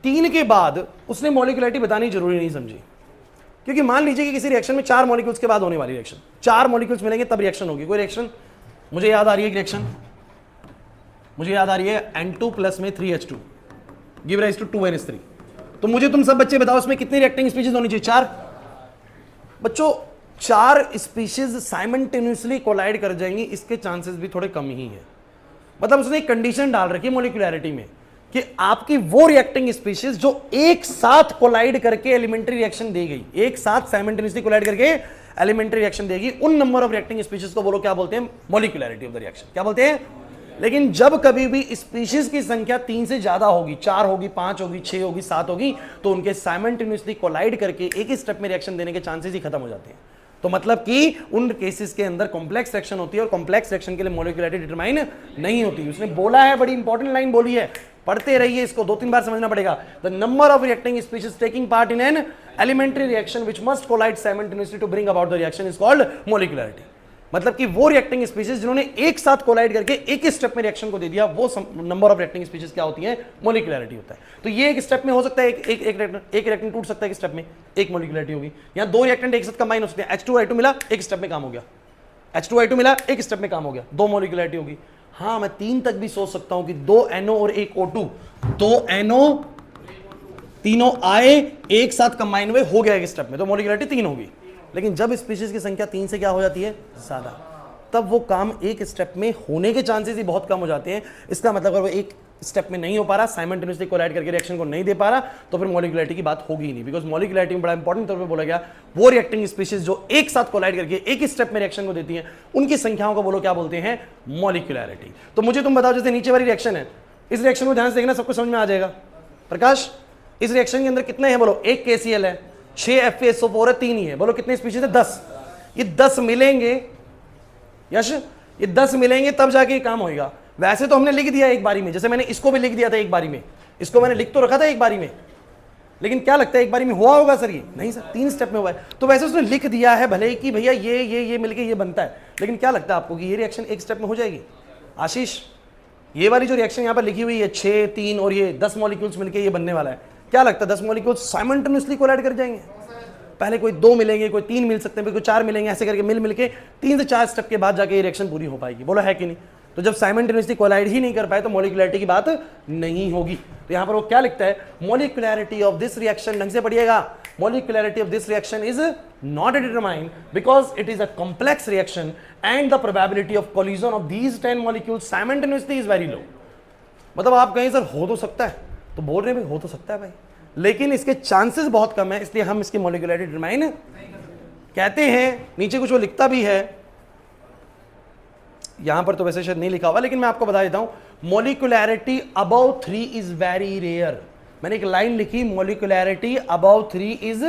3 के बाद उसने मॉलिक्यूलैरिटी बतानी जरूरी नहीं समझी, क्योंकि मान लीजिए कि किसी रिएक्शन में 4 मॉलिक्यूल्स के बाद होने वाली रिएक्शन, 4 मॉलिक्यूल्स मिलेंगे तब रिएक्शन होगी। कोई रिएक्शन मुझे याद आ रही है रिएक्शन, मुझे याद आ रही है N2 प्लस में 3H2 give rise to 2NH3। तो मुझे तुम सब बच्चे बताओ इसमें कितनी रिएक्टिंग स्पीशीज होनी चाहिए? 4। बच्चों 4 स्पीशीज साइमल्टेनियसली कोलाइड कर जाएंगी, इसके चांसेस भी थोड़े कम ही है। मतलब उसने एक कंडीशन डाल रखी है मोलिकुलैरिटी में कि आपकी वो रिएक्टिंग स्पीशीज जो एक साथ कोलाइड करके एलिमेंट्री रिएक्शन देगी, एक साथ साइमल्टेनियसली कोलाइड करके एलिमेंट्री रिएक्शन देगी, उन नंबर ऑफ रिएक्टिंग स्पीशीज को बोलो क्या बोलते हैं? मोलिकुलैरिटी ऑफ द रिएक्शन। क्या बोलते हैं? लेकिन जब कभी भी स्पीशीज की संख्या 3 से ज्यादा होगी, 4 होगी, 5 होगी, 6 होगी, 7 होगी, तो उनके साइमल्टेनियसली कोलाइड करके एक ही स्टेप में रिएक्शन देने के चांसेस ही खत्म हो जाते हैं। तो मतलब कि उन केसेस के अंदर कॉम्प्लेक्स रिएक्शन होती है और कॉम्प्लेक्स रिएक्शन के लिए मोलिकुलैरिटी डिटरमाइन नहीं होती। उसने बोला है, बड़ी इंपॉर्टेंट लाइन बोली है, पढ़ते रहिए इसको, 2-3 बार समझना पड़ेगा। The number of reacting species taking part in an elementary reaction which must collide simultaneously to bring about the reaction is called molecularity. मतलब कि वो रिएक्टिंग स्पीशीज जिन्होंने एक साथ कोलाइड करके एक ही स्टेप में रिएक्शन को दे दिया, वो नंबर ऑफ रिएक्टिंग स्पीशीज क्या होती है? मोलिकुलैरिटी होता है। तो ये एक स्टेप में हो सकता है, एक रिएक्टेंट टूट सकता है एक स्टेप में, एक मोलिकुलैरिटी होगी। यहाँ 2 रिएक्टेंट एक साथ कंबाइन हो सकते हैं, H2O2 मिला, एक स्टेप में काम हो गया, H2O2 मिला, एक स्टेप में काम हो गया, 2 मोलिकुलैरिटी होगी। हाँ, मैं 3 तक भी सोच सकता हूं कि 2 NO और 1 O2, 2 NO, तीनों आए एक साथ कंबाइन हुए, हो गया एक स्टेप में, तो मोलिकुलैरिटी 3 होगी। लेकिन जब स्पीशीज की संख्या 3 से क्या हो जाती है? ज्यादा, तब वो काम एक स्टेप में होने के चांसेस ही बहुत कम हो जाते हैं। इसका मतलब अगर वो एक स्टेप में नहीं हो पा रहा, साइमल्टेनियसली कोलाइड करके रिएक्शन को नहीं दे पा रहा, तो फिर मोलिकुलैरिटी की बात होगी ही नहीं। बिकॉज मोलिकुलैरिटी में बड़ा इंपॉर्टेंट तौर पे बोला गया, वो रिएक्टिंग स्पीशीज जो एक साथ कोलाइड करके एक ही स्टेप में रिएक्शन को देती हैं, उनकी संख्याओं को बोलो क्या बोलते हैं? मोलिकुलैरिटी। तो मुझे तुम बताओ, जैसे नीचे वाली रिएक्शन है, इस रिएक्शन को ध्यान से देखना, सबको समझ में आ जाएगा। प्रकाश, इस रिएक्शन के अंदर कितने हैं? बोलो, 1 KCl है, 6 FeSO4 है, 3 ही है। बोलो कितने स्पीशीज है? 10। ये 10 मिलेंगे, यश, ये 10 मिलेंगे तब जाके ये काम होगा। वैसे तो हमने लिख दिया एक बारी में, जैसे मैंने इसको भी लिख दिया था एक बारी में, इसको मैंने लिख तो रखा था एक बारी में, लेकिन क्या लगता है एक बारी में हुआ होगा सर? ये नहीं सर, 3 स्टेप में हुआ है। तो वैसे उसने लिख दिया है भले ही कि भैया ये मिलके ये बनता है, लेकिन क्या लगता है आपको कि ये रिएक्शन एक स्टेप में हो जाएगी? आशीष, ये वाली जो रिएक्शन यहाँ पर लिखी हुई है 6, 3 और ये 10 मॉलिक्यूल्स मिलके ये बनने वाला है, क्या लगता है 10 मॉलिक्यूल्स साइमल्टेनियसली कोलाइड कर जाएंगे? पहले कोई 2 मिलेंगे, कोई 3 मिल सकते हैं, कोई 4 मिलेंगे, ऐसे करके मिल के 3 से 4 स्टेप के बाद जाके ये रिएक्शन पूरी हो पाएगी। बोला है कि नहीं? तो जब साइमल्टेनियसली कोलाइड ही नहीं कर पाए तो मोलिकुलैरिटी की बात नहीं होगी। तो यहां पर वो क्या लिखता है? मोलिकुलैरिटी ऑफ दिस रिएक्शन, ढंग से पढ़िएगा, molecularity of this reaction is not determined because it is a complex reaction and the probability of collision of these 10 molecules simultaneously is very low. मतलब आप कहें सर हो तो सकता है, तो बोल रहे हैं हो तो सकता है भाई, लेकिन इसके चांसेस बहुत कम है, इसलिए हम इसकी मोलिकुलैरिटी डिटरमाइन कहते हैं। नीचे कुछ वो लिखता भी है, यहां पर तो वैसे शायद नहीं लिखा हुआ, लेकिन मैं आपको बता देता हूं, मोलिकुलैरिटी अबव 3 इज वेरी रेयर। मैंने एक लाइन लिखी, मोलिकुलैरिटी अबव 3 इज,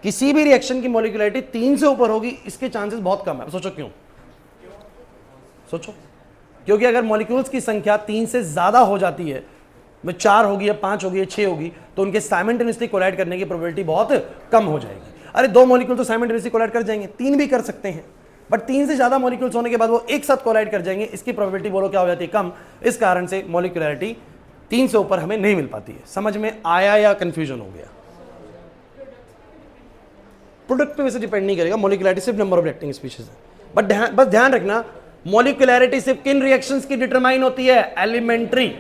किसी भी रिएक्शन की मोलिकुलैरिटी 3 से ऊपर होगी, इसके चांसेस बहुत कम है। सोचो क्यों? सोचो, क्योंकि अगर मॉलिक्यूल्स की संख्या 3 से ज्यादा हो जाती है, में 4 होगी या 5 होगी या 6 होगी, तो उनके साइमल्टेनियसली कोलाइड करने की प्रोबेबिलिटी बहुत कम हो जाएगी। अरे 2 मॉलिक्यूल तो साइमल्टेनियसली कोलाइड कर जाएंगे, 3 भी कर सकते हैं, बट 3 से ज्यादा मॉलिक्यूल्स होने के बाद वो एक साथ कोलाइड कर जाएंगे, इसकी प्रोबेबिलिटी बोलो क्या हो जाती है? कम। इस कारण से मॉलिक्यूलैरिटी 3 से ऊपर हमें नहीं मिल पाती है। समझ में आया या कंफ्यूजन हो गया? प्रोडक्ट पे वैसे डिपेंड नहीं करेगा, मॉलिक्यूलैरिटी सिर्फ नंबर ऑफ रिएक्टिंग स्पीशीज है। बट बस ध्यान रखना, मॉलिक्यूलैरिटी सिर्फ किन रिएक्शंस की डिटरमाइन होती है? एलिमेंट्री।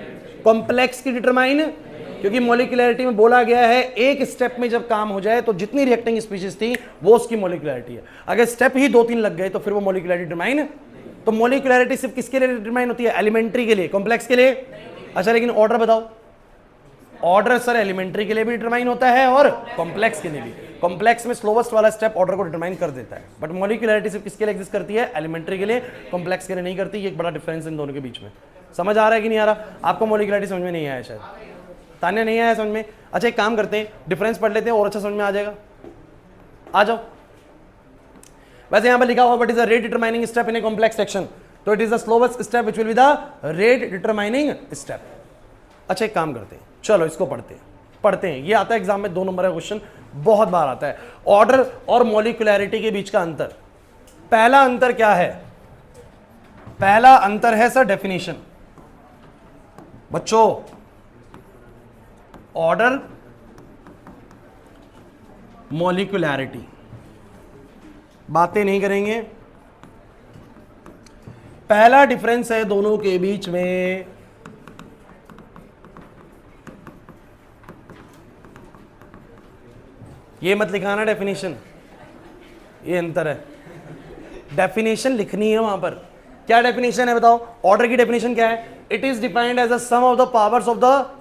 कॉम्प्लेक्स की डिटरमाइन, क्योंकि मॉलिक्यूलैरिटी में बोला गया है एक स्टेप में जब काम हो जाए तो जितनी रिएक्टिंग स्पीशीज थी वो उसकी मॉलिक्यूलैरिटी है। अगर स्टेप ही 2-3 लग गए तो फिर वो मॉलिक्यूलैरिटी डिटरमाइन। तो मॉलिक्यूलैरिटी सिर्फ किसके लिए डिटरमाइन होती है? एलिमेंट्री के लिए। कॉम्प्लेक्स के लिए? अच्छा, लेकिन ऑर्डर बताओ। ऑर्डर सर एलिमेंट्री के लिए भी डिटरमाइन होता है और कॉम्प्लेक्स के लिए भी। कॉम्प्लेक्स में स्लोवेस्ट वाला स्टेप ऑर्डर को डिटरमाइन कर देता है, बट मॉलिक्यूलैरिटी सिर्फ किसके लिए एग्जिस्ट करती है? एलिमेंट्री के लिए, कॉम्प्लेक्स के लिए नहीं करती। ये एक बड़ा डिफरेंस इन दोनों के बीच में। समझ आ रहा है कि नहीं आ रहा? आपको मॉलिक्यूलैरिटी समझ में नहीं आया शायद, तान्या नहीं आया समझ में? अच्छा, एक काम करते हैं, डिफरेंस पढ़ लेते हैं और अच्छा समझ में आ जाएगा। आ जाओ। वैसे यहां पर लिखा हुआ but is a rate determining step in a complex section, तो it is the slowest step which will be the rate determining step. अच्छा, एक काम करते हैं, चलो इसको पढ़ते हैं। ये आता है एग्जाम में 2 नंबर का क्वेश्चन, बहुत बार आता है। ऑर्डर और मॉलिक्यूलैरिटी के बीच का अंतर। पहला अंतर क्या है? पहला अंतर है सर डेफिनेशन। बच्चों, ऑर्डर, मॉलिक्यूलैरिटी, बातें नहीं करेंगे। पहला डिफरेंस है दोनों के बीच में ये मत लिखाना डेफिनेशन, ये अंतर है, डेफिनेशन लिखनी है वहां पर। क्या डेफिनेशन है बताओ? ऑर्डर की डेफिनेशन क्या है? It is defined as a sum of the powers of the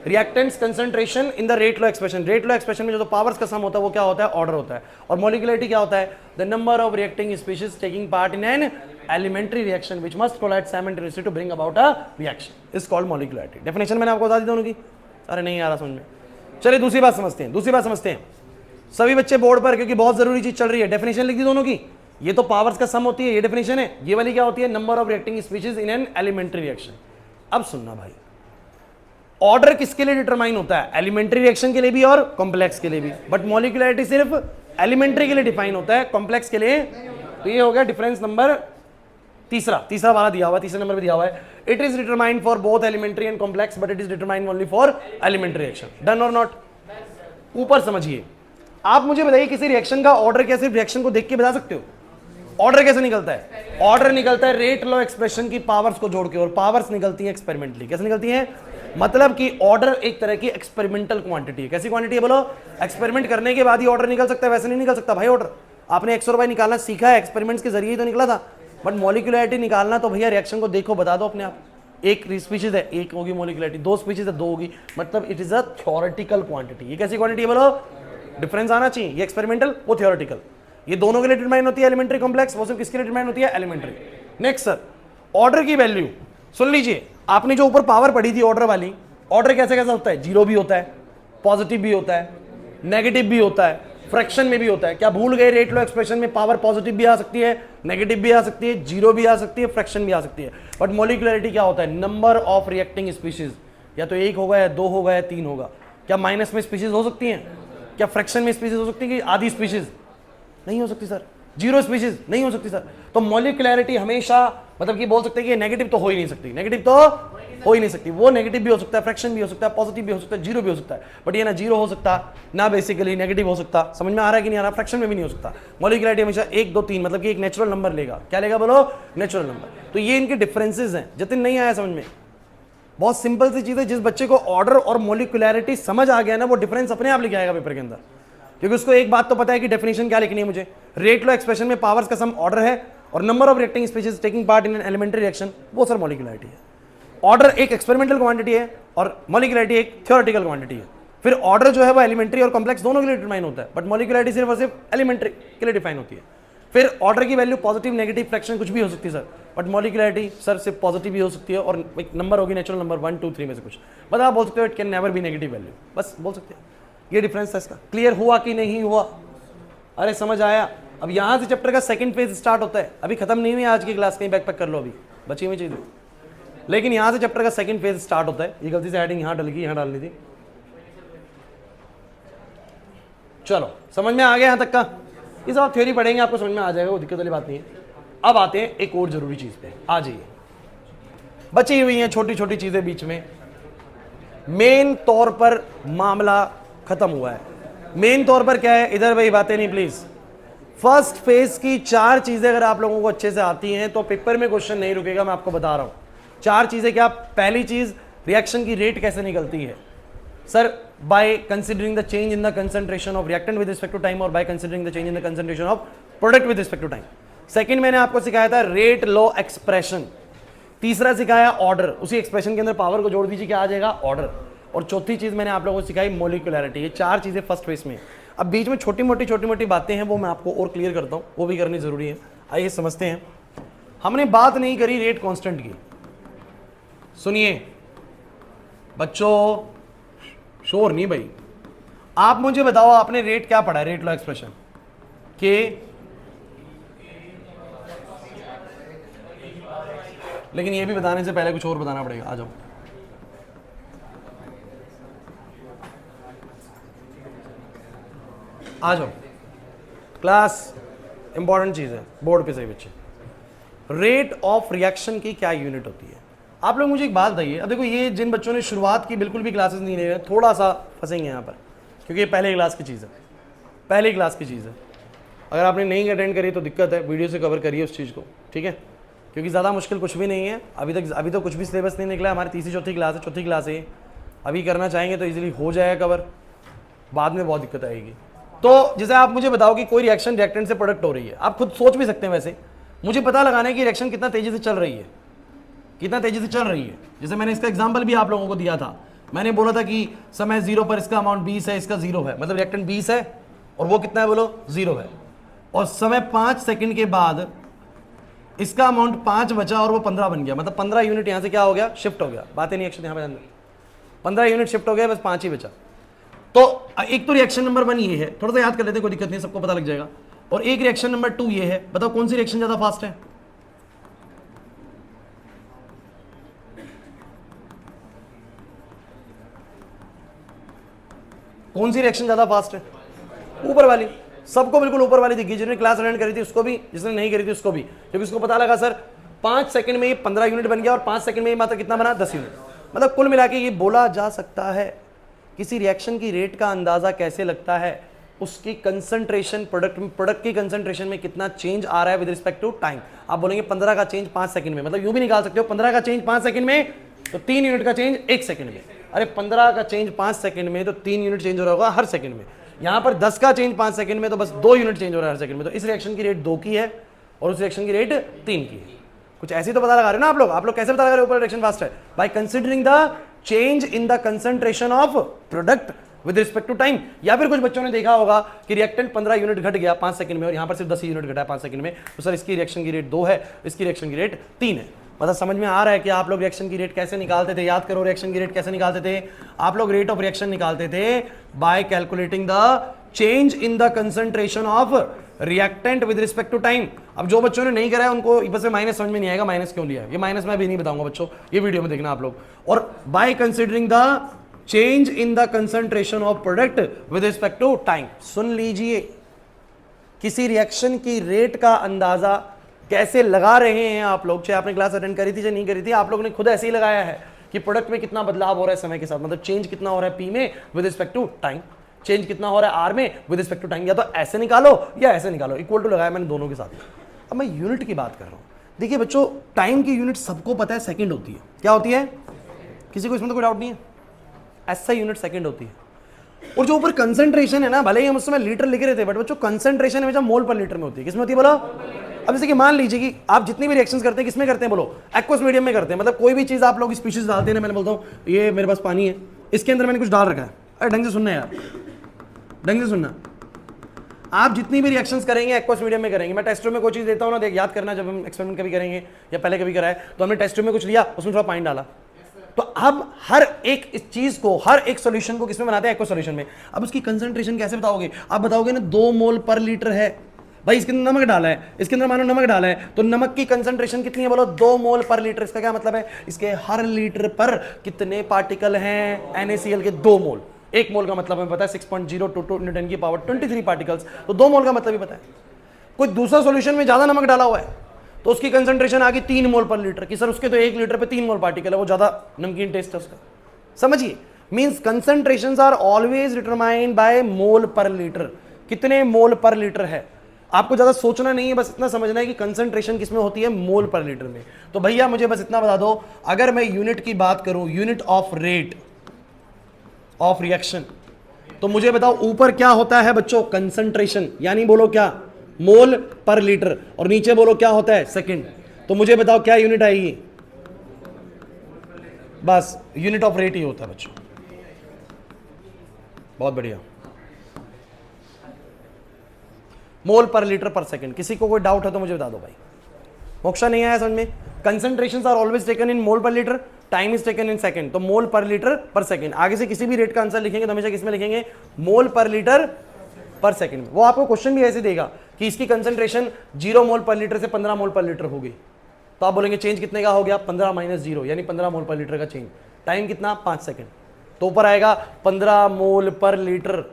reactants concentration in the rate law expression. Rate law expression में जो पावर्स का सम होता है वो क्या होता है? ऑर्डर होता है। और मॉलिक्यूलरिटी क्या होता है? The number of reacting species taking part in an elementary reaction which must collide simultaneously to bring about a reaction is called molecularity. Definition मैंने आपको बता दी दोनों की। अरे नहीं आ रहा समझ में? चलिए दूसरी बात समझते हैं। दूसरी बात समझते हैं सभी बच्चे बोर्ड पर, क्योंकि बहुत जरूरी चीज चल रही है। डेफिनेशन लिख दी दोनों की। ये तो पावर्स का सम होती है, ये डेफिनेशन है। ये वाली क्या होती है? Number of reacting species in an elementary reaction. अब सुनना भाई, ऑर्डर किसके लिए डिटरमाइन होता है? एलिमेंट्री रिएक्शन के लिए भी और कॉम्प्लेक्स के लिए भी। बट मॉलिक्यूलरिटी सिर्फ एलिमेंट्री के लिए डिफाइन होता है, कॉम्प्लेक्स के लिए। तो ये हो गया डिफरेंस नंबर तीसरा वाला दिया हुआ, तीसरे नंबर पे दिया हुआ है। It is determined for both elementary and complex but it is determined only for elementary reaction. Done और नॉट? ऊपर समझिए। आप मुझे बताइए किसी रिएक्शन का ऑर्डर कैसे रिएक्शन को देख के बता सकते हो? ऑर्डर कैसे निकलता है? ऑर्डर निकलता है रेट लॉ एक्सप्रेशन की पावर्स को जोड़ के, और पावर्स निकलती है एक्सपेरिमेंटली। कैसे निकलती है? मतलब कि ऑर्डर एक तरह की एक्सपेरिमेंटल क्वांटिटी है। कैसी क्वांटिटी है बोलो? एक्सपेरिमेंट करने के बाद ही ऑर्डर निकल सकता है, वैसे नहीं निकल सकता भाई ऑर्डर। आपने एक्स और वाई निकालना सीखा है, एक्सपेरिमेंट्स के जरिए ही तो निकला था। बट मॉलिक्यूलरिटी निकालना तो भैया रिएक्शन को देखो, बता दो अपने आप। एक स्पीशीज है, एक होगी मॉलिक्यूलरिटी। दो स्पीशीज है, दो होगी। मतलब it is a theoretical quantity. ये कैसी क्वांटिटी है बोलो? डिफरेंस आना चाहिए। ये एक्सपेरिमेंटल, वो थ्योरेटिकल। ये दोनों के लिए डिटरमाइन होती है एलिमेंट्री कॉम्प्लेक्स, वो सिर्फ किसके लिए डिटरमाइन होती है? एलिमेंट्री। नेक्स्ट सर, ऑर्डर की वैल्यू सुन लीजिए। आपने जो ऊपर पावर पढ़ी थी ऑर्डर वाली, ऑर्डर कैसे कैसा होता है? जीरो भी होता है, पॉजिटिव भी होता है, नेगेटिव भी होता है, फ्रैक्शन में भी होता है। क्या भूल गए? रेट लॉ एक्सप्रेशन में पावर पॉजिटिव भी आ सकती है, नेगेटिव भी आ सकती है, जीरो भी आ सकती है, फ्रैक्शन भी आ सकती है। बट मॉलिक्यूलरिटी क्या होता है? Number of reacting species. या तो एक होगा, या दो होगा, या तीन होगा। क्या माइनस में स्पीशीज हो सकती हैं? क्या फ्रैक्शन में स्पीशीज हो सकती है? कि आधी स्पीशीज नहीं हो सकती सर, जीरो स्पीशीज नहीं हो सकती सर। तो मॉलिक्यूलरिटी हमेशा मतलब कि बोल सकते हैं कि नेगेटिव तो हो ही नहीं सकती, नेगेटिव तो हो ही नहीं सकती। वो नेगेटिव भी हो सकता है, फ्रैक्शन भी हो सकता है, पॉजिटिव भी हो सकता है, जीरो भी हो सकता है। बट ये ना जीरो हो सकता, ना बेसिकली नेगेटिव हो सकता। समझ में आ रहा है कि नहीं आ रहा? फ्रैक्शन में भी नहीं हो सकता। मॉलिक्यूलरिटी हमेशा एक दो तीन, मतलब कि एक नेचुरल नंबर लेगा। क्या लेगा बोलो? Natural number. तो ये इनके डिफरेंसेस हैं। जतिन नहीं आया समझ में? बहुत सिंपल सी चीज है। जिस बच्चे को ऑर्डर और मॉलिक्यूलरिटी समझ आ गया ना, वो डिफरेंस अपने आप लिख आएगा पेपर के अंदर, क्योंकि उसको एक बात तो पता है कि डेफिनेशन क्या लिखनी है मुझे। रेट लॉ एक्सप्रेशन में पावर्स का सम ऑर्डर है, और number of reacting species taking part in an elementary reaction, वो सर मॉलिक्यूलरिटी है। ऑर्डर एक एक्सपेरिमेंटल क्वांटिटी है और मॉलिक्यूलरिटी एक थ्योरेटिकल क्वांटिटी है। फिर ऑर्डर जो है वो एलिमेंट्री और कॉम्प्लेक्स दोनों के लिए डिफाइन होता है, बट मॉलिक्यूलरिटी सिर्फ और सिर्फ एलिमेंट्री के लिए डिफाइन होती है। फिर ऑर्डर की वैल्यू पॉजिटिव, नेगेटिव, फ्रैक्शन कुछ भी हो सकती है सर, बट मॉलिक्यूलरिटी सर सिर्फ पॉजिटिव भी हो सकती है, और एक नंबर होगी नेचुरल नंबर 1 2 3 में से कुछ। बट आप बोल सकते हो it can never be negative value, बस बोल सकते हैं। ये डिफरेंस है इसका। क्लियर हुआ कि नहीं हुआ? अरे समझ आया? अब यहां से चैप्टर का सेकंड फेज स्टार्ट होता है। अभी खत्म नहीं हुई आज की क्लास, कहीं बैकपैक कर लो, अभी बची हुई चीजें। लेकिन यहां से चैप्टर का सेकंड फेज स्टार्ट होता है। ये गलती से हेडिंग यहां डल गई, यहां डालनी थी। चलो समझ में आ गया यहां तक का? ये सब आप थ्योरी पढ़ेंगे, आपको समझ में आ जाएगा, वो दिक्कत वाली बात नहीं है। अब आते हैं एक और जरूरी चीज पे। आ जाइए, बची हुई हैं छोटी छोटी चीजें बीच में। मेन तौर पर मामला खत्म हुआ है। मेन तौर पर क्या है? इधर भाई बातें नहीं प्लीज। फर्स्ट फेज की 4 चीजें अगर आप लोगों को अच्छे से आती हैं तो पेपर में क्वेश्चन नहीं रुकेगा, मैं आपको बता रहा हूं। 4 चीजें क्या? पहली चीज, रिएक्शन की रेट कैसे निकलती है sir? By considering the change in the concentration of reactant with respect to time, और by considering the change in the concentration of product with respect to time. Second मैंने आपको सिखाया था रेट लॉ एक्सप्रेशन। तीसरा सिखाया order, उसी expression के अंदर पावर को जोड़ दीजिए, क्या आ जाएगा? ऑर्डर। और चौथी चीज मैंने आप लोगों को सिखाई मॉलिक्यूलरिटी। ये 4 चीजें फर्स्ट फेज में। अब बीच में छोटी मोटी बातें हैं, वो मैं आपको और क्लियर करता हूं, वो भी करनी जरूरी है। आइए समझते हैं। हमने बात नहीं करी रेट कांस्टेंट की। सुनिए बच्चों, शोर नहीं भाई। आप मुझे बताओ, आपने रेट क्या पढ़ा है? रेट लॉ एक्सप्रेशन के, लेकिन ये भी बताने से पहले कुछ और बताना पड़ेगा। आ जाओ, आ जाओ, क्लास इंपॉर्टेंट चीज है, बोर्ड पे सही बच्चे। रेट ऑफ रिएक्शन की क्या यूनिट होती है? आप लोग मुझे एक बात बताइए। अब देखो, ये जिन बच्चों ने शुरुआत की बिल्कुल भी क्लासेस नहीं ले रहे, थोड़ा सा फंसेंगे यहाँ पर, क्योंकि ये पहले क्लास की चीज़ है, पहली क्लास की चीज़ है। अगर आपने नहीं अटेंड करी तो दिक्कत है, वीडियो से कवर करिए उस चीज़ को, ठीक है? क्योंकि ज़्यादा मुश्किल कुछ भी नहीं है। अभी तो कुछ भी सिलेबस नहीं निकला, हमारी तीसरी चौथी क्लास है। अभी करना चाहेंगे तो इजीली हो जाएगा कवर, बाद में बहुत दिक्कत आएगी। तो जैसे आप मुझे बताओ कि कोई रिएक्शन रिएक्टेंट से प्रोडक्ट हो रही है, आप खुद सोच भी सकते हैं। वैसे मुझे पता लगाना है कि रिएक्शन कितना तेजी से चल रही है, जैसे मैंने इसका एग्जाम्पल भी आप लोगों को दिया था। मैंने बोला था कि समय 0 पर इसका अमाउंट 20 है, इसका 0 है, मतलब रिएक्टेंट 20 है और वो कितना है बोलो 0 है। और समय 5 सेकंड के बाद इसका अमाउंट 5 बचा और वो 15 बन गया, मतलब 15 यूनिट यहां से क्या हो गया, शिफ्ट हो गया। बातें नहीं एक्शन, यहां पे 15 यूनिट शिफ्ट हो गया, बस 5 ही बचा। तो एक तो रिएक्शन नंबर 1 ये है, थोड़ा सा याद कर लेते हैं, कोई दिक्कत नहीं, सबको पता लग जाएगा। और एक रिएक्शन नंबर 2 ये है। बताओ कौन सी रिएक्शन ज्यादा फास्ट है? कौन सी रिएक्शन ज्यादा फास्ट है? ऊपर वाली। सबको बिल्कुल ऊपर वाली दिखी, जिन्होंने क्लास अटेंड करी थी उसको भी, जिसने नहीं करी थी उसको भी, क्योंकि उसको पता लगा सर 5 सेकंड में ये 15 यूनिट बन गया और 5 सेकंड में ये मात्र कितना बना, 10 यूनिट। मतलब कुल मिला के ये बोला जा सकता है किसी रिएक्शन की रेट का अंदाजा कैसे लगता है, उसकी कंसंट्रेशन, प्रोडक्ट की कंसंट्रेशन में कितना चेंज आ रहा है विद रिस्पेक्ट टू टाइम। आप बोलेंगे 15 का चेंज 5 सेकंड में, मतलब यूं भी निकाल सकते हो 15 का चेंज 5 सेकंड में तो 3 यूनिट का चेंज 1 सेकंड में। अरे 15 का चेंज 5 सेकंड में तो 3 यूनिट चेंज हो रहा होगा हर सेकंड में। यहां पर 10 का चेंज 5 सेकंड में तो बस 2 यूनिट चेंज हो रहा है हर सेकंड में। तो इस रिएक्शन की रेट 2 की है और उस रिएक्शन की रेट 3 की है। कुछ ऐसे तो पता लगा रहे हो ना आप लोग कैसे पता लगा रहे हो ऊपर रिएक्शन फास्ट है? By considering the change in the concentration of product with respect to time. या फिर कुछ बच्चों ने देखा होगा कि रिएक्टेंट 15 यूनिट घट गया 5 सेकंड में और यहां पर सिर्फ 10 यूनिट घटा है 5 सेकंड में, तो सर इसकी रिएक्शन की रेट 2 है, इसकी रिएक्शन की रेट 3 है। मतलब समझ में आ रहा है कि आप लोग रिएक्शन की रेट कैसे निकालते थे? याद करो, रिएक्शन की रेट कैसे निकालते थे? आप लोग रेट ऑफ रिएक्शन निकालते थे by calculating the change in the concentration of reactant with respect to time. अब जो बच्चों ने नहीं करा है उनको बस माइनस समझ में नहीं आएगा, माइनस क्यों लिया है, ये माइनस मैं भी नहीं बताऊंगा बच्चों, ये वीडियो में देखना आप लोग। और by considering the change in the concentration of product with respect to time. सुन लीजिए, किसी रिएक्शन की रेट का अंदाजा कैसे लगा रहे हैं आप लोग, चाहे आपने क्लास अटेंड करी थी चाहे नहीं करी थी, आप लोगों ने खुद ऐसे ही लगाया है कि प्रोडक्ट में कितना बदलाव हो रहा है समय के साथ, मतलब चेंज कितना हो रहा है पी में with respect to time, change कितना हो रहा है आर में विद रिस्पेक्ट टू टाइम। या तो ऐसे निकालो या ऐसे निकालो, इक्वल टू लगाया मैंने दोनों के साथ। अब मैं यूनिट की बात कर रहा हूं। देखिए बच्चों, टाइम की यूनिट सबको पता है सेकंड होती है। क्या होती है? किसी को इसमें तो कोई डाउट नहीं है, ऐसा यूनिट सेकंड होती है। और जो ऊपर कंसंट्रेशन है ना, भले ही हम उसमें लीटर लिख रहे थे, बट बच्चों कंसंट्रेशन हमेशा मोल पर लीटर में होती है। किसमें होती है बोलो? अब जैसे कि मान लीजिए कि आप जितनी भी रिएक्शंस करते हैं किसमें करते हैं बोलो? एक्वस मीडियम में करते हैं। मतलब कोई भी चीज आप लोग स्पीशीज डालते हैं ना, मैंने बोलता हूं ये मेरे पास पानी है, इसके अंदर मैंने कुछ डाल रखा है। अरे ढंग से सुनना यार, ढंग से सुनना। आप जितनी भी रिएक्शंस करेंगे एक्वस मीडियम में करेंगे। मैं टेस्ट में कोई चीज देता हूं ना, देख याद करना, जब हम एक्सपेरिमेंट कभी करेंगे या पहले कभी कराए तो हमने टेस्ट में कुछ लिया, उसमें थोड़ा पानी डाला, तो अब हर एक इस चीज को, हर एक सॉल्यूशन को किसमें बनाते हैं? एक्वस सॉल्यूशन में। अब उसकी कंसंट्रेशन कैसे बताओगे? आप बताओगे ना 2 मोल पर लीटर है, भाई इसके अंदर नमक डाला है, इसके अंदर मानो नमक डाला है, तो नमक की कंसंट्रेशन कितनी है बोलो? 2 मोल पर लीटर। इसका क्या मतलब है? इसके हर लीटर पर कितने पार्टिकल हैं? NaCl के 2 मोल। 1 मोल का मतलब हमें पता है 6.022 × 10⁻23 पार्टिकल्स, तो 2 मोल का मतलब ही पता है। कोई दूसरा सॉल्यूशन में ज्यादा नमक डाला हुआ है तो उसकी कंसंट्रेशन आ गई 3 मोल पर लीटर की। सर उसके तो 1 लीटर पे 3 मोल पार्टिकल है, वो ज्यादा नमकीन टेस्ट है उसका। समझिए, means concentrations are always determined by mole per litre. कितने मोल पर लीटर है, आपको ज्यादा सोचना नहीं है, बस इतना समझना है कि कंसंट्रेशन किसमें होती है? मोल पर लीटर में। तो भैया मुझे बस इतना बता दो, अगर मैं यूनिट की बात करूं, unit of rate of reaction, तो मुझे बताओ ऊपर क्या होता है बच्चों? कंसंट्रेशन, यानी बोलो क्या? मोल पर लीटर। और नीचे बोलो क्या होता है? सेकंड। तो मुझे बताओ क्या यूनिट आएगी? बस यूनिट ऑफ रेट ही होता है बच्चों। बहुत बढ़िया, मोल पर लीटर पर सेकंड। किसी को कोई डाउट है तो मुझे बता दो भाई। मोक्षा नहीं आया समझ में? Concentrations are always taken in mole per litre, time is taken in second, तो मोल पर लीटर पर सेकंड। आगे से किसी भी रेट का आंसर लिखेंगे तो हमेशा किसमें लिखेंगे? मोल पर लीटर पर सेकंड में। वो आपको क्वेश्चन भी ऐसे देगा कि इसकी कंसंट्रेशन 0 मोल पर लीटर से 15 मोल पर लीटर होगी, तो आप बोलेंगे चेंज कितने का हो गया? 15 - 0, यानी 15 मोल पर लीटर का चेंज। टाइम कितना? 5 सेकंड। तो ऊपर आएगा 15 मोल पर लीटर,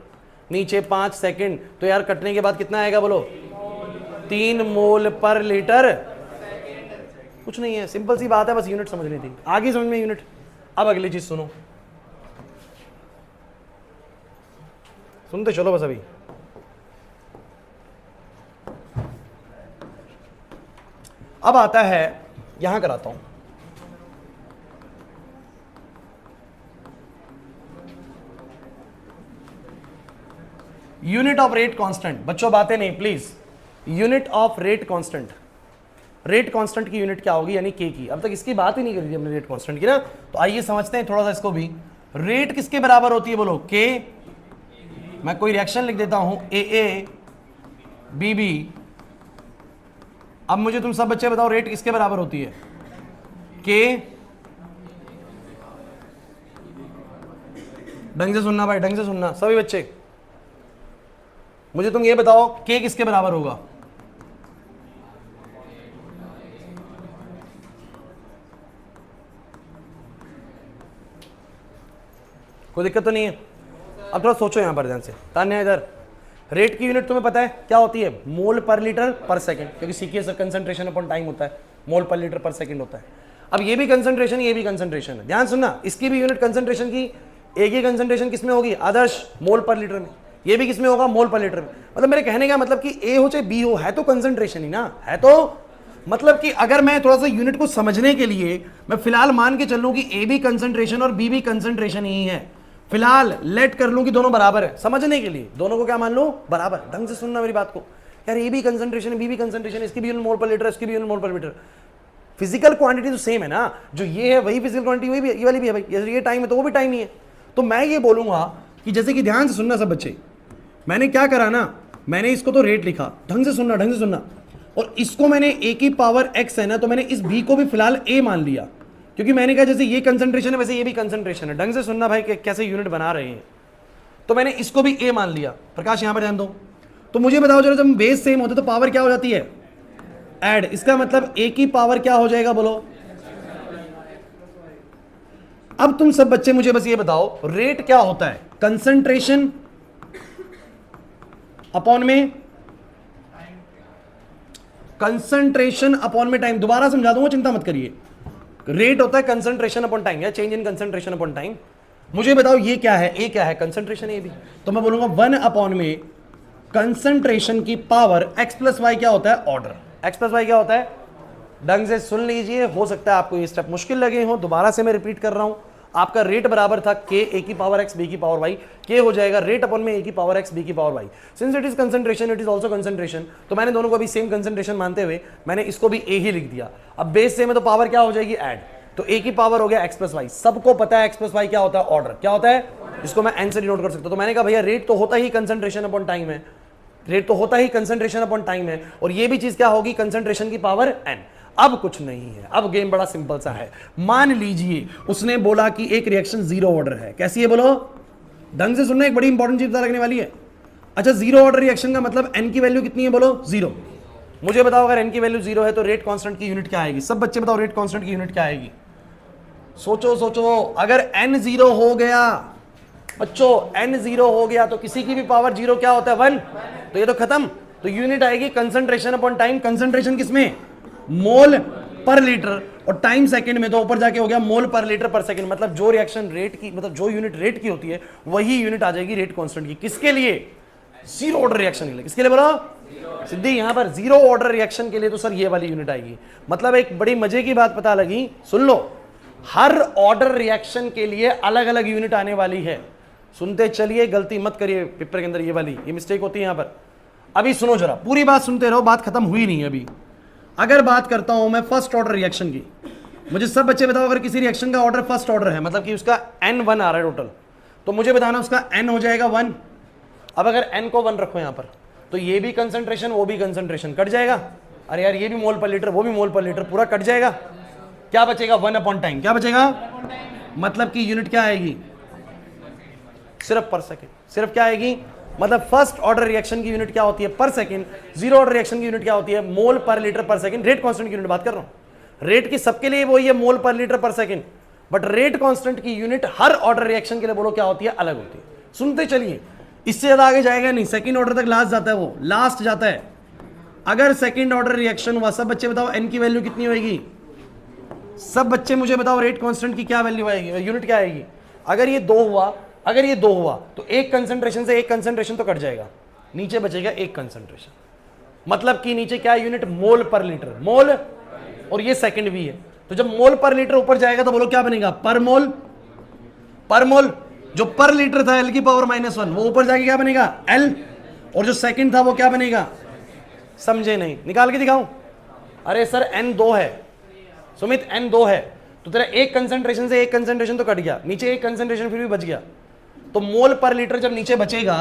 नीचे 5 सेकंड, तो यार कटने के बाद कितना आएगा बोलो? 3 मोल पर लीटर। कुछ नहीं है, सिंपल सी बात है, बस यूनिट समझनी थी। आगे समझ में यूनिट। अब अगली चीज सुनो, सुनते चलो बस। अभी अब आता है यहां कराता हूं। यूनिट ऑफ रेट कांस्टेंट, बच्चों बातें नहीं please. Unit of rate constant, rate constant की यूनिट क्या होगी, यानी के की। अब तक इसकी बात ही नहीं करी थी हमने रेट कांस्टेंट की ना, तो आइए समझते हैं थोड़ा सा इसको भी। रेट किसके बराबर होती है बोलो, के। मैं कोई रिएक्शन लिख देता हूं, ए ए बी बी। अब मुझे तुम सब बच्चे बताओ रेट किसके बराबर होती है, के। ढंग से सुनना भाई, ढंग से सुनना सभी बच्चे। मुझे तुम ये बताओ के किसके बराबर होगा, कोई दिक्कत तो नहीं है। अब थोड़ा सोचो यहां पर ध्यान से, तान्या इधर। रेट की यूनिट तुम्हें पता है क्या होती है, मोल पर लीटर पर सेकंड, क्योंकि सीके से कंसंट्रेशन अपॉन टाइम होता है, मोल पर लीटर पर सेकंड होता है। अब ये भी कंसंट्रेशन, ये भी कंसंट्रेशन है, ध्यान सुनना। इसकी भी यूनिट कंसंट्रेशन की, एक ही कंसंट्रेशन किसमें होगी, आदर्श मोल पर लीटर में। ये भी किसमें होगा, मोल पर लीटर में। मतलब मेरे कहने का मतलब कि ए हो चाहे बी हो, है तो कंसंट्रेशन ही ना, है तो। मतलब कि अगर मैं थोड़ा सा यूनिट को समझने के लिए मैं फिलहाल मान के चलूं कि ए भी कंसंट्रेशन और बी भी कंसंट्रेशन ही है, फिलहाल लेट कर लूं कि दोनों बराबर है, समझने के लिए दोनों को क्या मान लो, बराबर। ढंग से सुनना मेरी बात को यार, ए भी कंसंट्रेशन है, बी भी कंसंट्रेशन, इसकी भी यूनिट मोल पर लीटर, इसकी भी यूनिट मोल पर मीटर। फिजिकल क्वांटिटी तो सेम है ना, जो ये है वही फिजिकल क्वांटिटी वही भी, ये वाली भी है भाई। जैसे ये टाइम है तो वो भी टाइम ही है। तो मैं ये बोलूंगा कि जैसे कि ध्यान से सुनना सब बच्चे, मैंने क्या करा ना, मैंने इसको तो रेट लिखा, ढंग से सुनना, ढंग से सुनना। और इसको मैंने ए की पावर एक्स है ना, तो मैंने इस बी को भी फिलहाल ए मान लिया, क्योंकि मैंने कहा जैसे ये कंसंट्रेशन है वैसे ये भी कंसंट्रेशन है। ढंग से सुनना भाई, कैसे यूनिट बना रहे हैं। तो मैंने इसको भी ए मान लिया। प्रकाश यहां पर ध्यान दो। तो मुझे बताओ जरा, जब बेस सेम होते तो पावर क्या हो जाती है, ऐड। इसका मतलब ए की पावर क्या हो जाएगा बोलो। अब तुम सब बच्चे मुझे बस ये बताओ, रेट क्या होता है, कंसंट्रेशन अपॉन में, कंसंट्रेशन अपॉन में टाइम। दोबारा समझा दूंगा, चिंता मत करिए। रेट होता है कंसंट्रेशन अपॉन टाइम या change in concentration upon time. मुझे बताओ ये क्या है, ए क्या है, कंसंट्रेशन। ए भी तो मैं बोलूंगा 1 अपॉन में कंसंट्रेशन की पावर एक्स प्लस वाई क्या होता है, ऑर्डर। एक्स प्लस वाई क्या होता है, ढंग से सुन लीजिए। हो सकता है आपको ये स्टेप मुश्किल लगे हो, दोबारा से मैं रिपीट कर रहा हूं। आपका रेट बराबर था के ए की पावर एक्स बी की पावर वाई, के हो जाएगा रेट अपॉन में ए की पावर एक्स बी की power Y. Since it is concentration it is also concentration, तो मैंने दोनों को अभी सेम कंसंट्रेशन मानते हुए मैंने इसको भी ए ही लिख दिया। अब बेस सेम है तो पावर क्या हो जाएगी, ऐड। तो ए की पावर हो गया एक्स प्लस वाई। सबको पता है एक्स प्लस वाई क्या होता है, ऑर्डर। क्या होता है, इसको मैं एन से डिनोट कर सकता हूं। तो मैंने कहा भैया रेट तो होता ही कंसंट्रेशन अपॉन टाइम है, रेट तो होता ही कंसंट्रेशन अपॉन टाइम है, और ये भी चीज क्या होगी, कंसंट्रेशन की पावर एन। अब कुछ नहीं है, अब गेम बड़ा सिंपल सा है। मान लीजिए उसने बोला कि एक रिएक्शन जीरो ऑर्डर है। कैसी है बोलो, ढंग से सुनना, एक बड़ी इंपॉर्टेंट चीज पता लगने वाली है। अच्छा, जीरो ऑर्डर रिएक्शन का मतलब एन की वैल्यू कितनी है बोलो, जीरो। मुझे बताओ अगर एन की वैल्यू जीरो है तो रेट कांस्टेंट की यूनिट क्या आएगी। सब बच्चे बताओ रेट कांस्टेंट की यूनिट क्या आएगी। सोचो सोचो, अगर एन जीरो हो गया बच्चों, एन जीरो हो गया तो किसी की भी पावर जीरो क्या होता है, 1। तो ये तो खत्म। तो यूनिट आएगी कंसंट्रेशन अपॉन टाइम। कंसंट्रेशन किसमें, मोल पर लीटर, और टाइम सेकंड में, तो ऊपर जाके हो गया मोल पर लीटर पर सेकंड। मतलब जो रिएक्शन रेट की, मतलब जो यूनिट रेट की होती है वही यूनिट आ जाएगी रेट कांस्टेंट की। किसके लिए, जीरो ऑर्डर रिएक्शन के लिए। किसके लिए बोलो सिद्धि, यहां पर जीरो ऑर्डर रिएक्शन के लिए तो सर ये वाली यूनिट आएगी। मतलब एक बड़ी मजे की बात पता लगी, सुन लो, हर ऑर्डर रिएक्शन के लिए अलग अलग यूनिट आने वाली है। सुनते चलिए, गलती मत करिए पेपर के अंदर, ये वाली ये मिस्टेक होती है यहां पर। अभी सुनो जरा, पूरी बात सुनते रहो, बात खत्म हुई नहीं अभी। अगर बात करता हूं मैं फर्स्ट ऑर्डर रिएक्शन की, मुझे सब बच्चे बताओ अगर किसी रिएक्शन का ऑर्डर फर्स्ट ऑर्डर है, मतलब कि उसका n1 आ रहा है टोटल, तो मुझे बताना उसका n हो जाएगा 1। अब अगर n को 1 रखो यहां पर, तो ये भी कंसंट्रेशन वो भी कंसंट्रेशन, कट जाएगा। अरे यार ये भी मोल पर लीटर वो भी मोल पर लीटर, पूरा कट जाएगा। क्या बचेगा, 1 अपॉन टाइम। क्या बचेगा, मतलब कि यूनिट क्या आएगी, सिर्फ पर सेकेंड। सिर्फ क्या आएगी, मतलब फर्स्ट ऑर्डर रिएक्शन की यूनिट क्या होती है, पर सेकंड। जीरो ऑर्डर रिएक्शन की यूनिट क्या होती है, मोल पर लीटर पर सेकंड। रेट कांस्टेंट की यूनिट बात कर रहा हूं, रेट की सबके लिए वही है, मोल पर लीटर पर सेकंड। बट रेट कांस्टेंट की यूनिट हर ऑर्डर रिएक्शन के लिए बोलो क्या होती है, अलग होती है। सुनते चलिए, इससे ज्यादा आगे जाएगा नहीं, सेकंड ऑर्डर तक लास्ट जाता है, वो लास्ट जाता है। अगर सेकंड ऑर्डर रिएक्शन हुआ, सब बच्चे बताओ एन की वैल्यू कितनी होगी। सब बच्चे मुझे बताओ रेट कांस्टेंट की क्या वैल्यू आएगी, यूनिट क्या आएगी। अगर ये 2 हुआ, अगर ये 2 हुआ तो एक कंसंट्रेशन से एक कंसंट्रेशन तो कट जाएगा, नीचे बचेगा एक कंसंट्रेशन। मतलब कि नीचे क्या यूनिट, मोल पर लीटर। मोल और ये सेकंड भी है। तो जब मोल पर लीटर ऊपर जाएगा तो बोलो क्या बनेगा, पर मोल। पर मोल जो पर लीटर था L की पावर -1 वो ऊपर जाके क्या बनेगा L, और जो सेकंड था वो क्या बनेगा, समझे नहीं, निकाल के दिखाऊं। अरे सर n 2 है सुमित, n 2 है तो तेरा एक कंसंट्रेशन से एक कंसंट्रेशन तो कट गया, नीचे एक कंसंट्रेशन फिर भी बच गया। तो मोल पर लीटर जब नीचे बचेगा,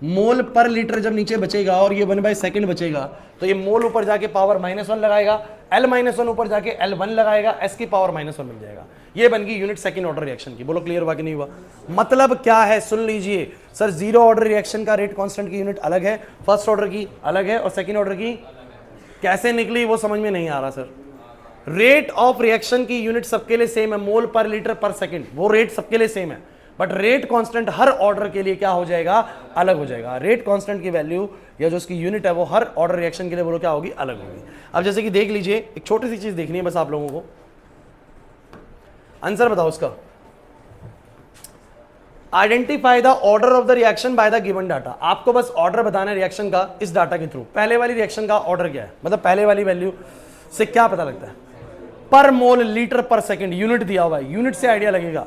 मोल पर लीटर जब नीचे बचेगा और ये 1/2 बचेगा, तो ये मोल ऊपर जाके पावर -1 लगाएगा, L -1 ऊपर जाके L1 लगाएगा, S की पावर -1 मिल जाएगा। ये बन गई यूनिट सेकंड ऑर्डर रिएक्शन की। बोलो क्लियर हुआ कि नहीं हुआ? मतलब क्या है सुन लीजिए सर, जीरो ऑर्डर रिएक्शन का रेट कांस्टेंट की यूनिट अलग है, फर्स्ट ऑर्डर की अलग है और सेकंड ऑर्डर की कैसे निकली वो समझ में नहीं आ रहा सर। रेट ऑफ रिएक्शन की यूनिट सबके लिए सेम है, मोल पर लीटर पर सेकंड, वो रेट सबके लिए सेम है, but rate constant her order के लिए क्या हो जाएगा, अलग हो जाएगा। रेट कांस्टेंट की वैल्यू या जो उसकी यूनिट है वो हर ऑर्डर रिएक्शन के लिए बोलो क्या होगी, अलग होगी। अब जैसे कि देख लीजिए, एक छोटी सी चीज देखनी है बस आप लोगों को, आंसर बताओ उसका। Identify the order of the reaction by the given data. आपको बस ऑर्डर बताना है रिएक्शन का इस डाटा के थ्रू। पहले वाली रिएक्शन का ऑर्डर क्या है, मतलब पहले वाली वैल्यू से क्या पता लगता है, पर मोल लीटर पर सेकंड यूनिट दिया हुआ है, यूनिट से आइडिया लगेगा।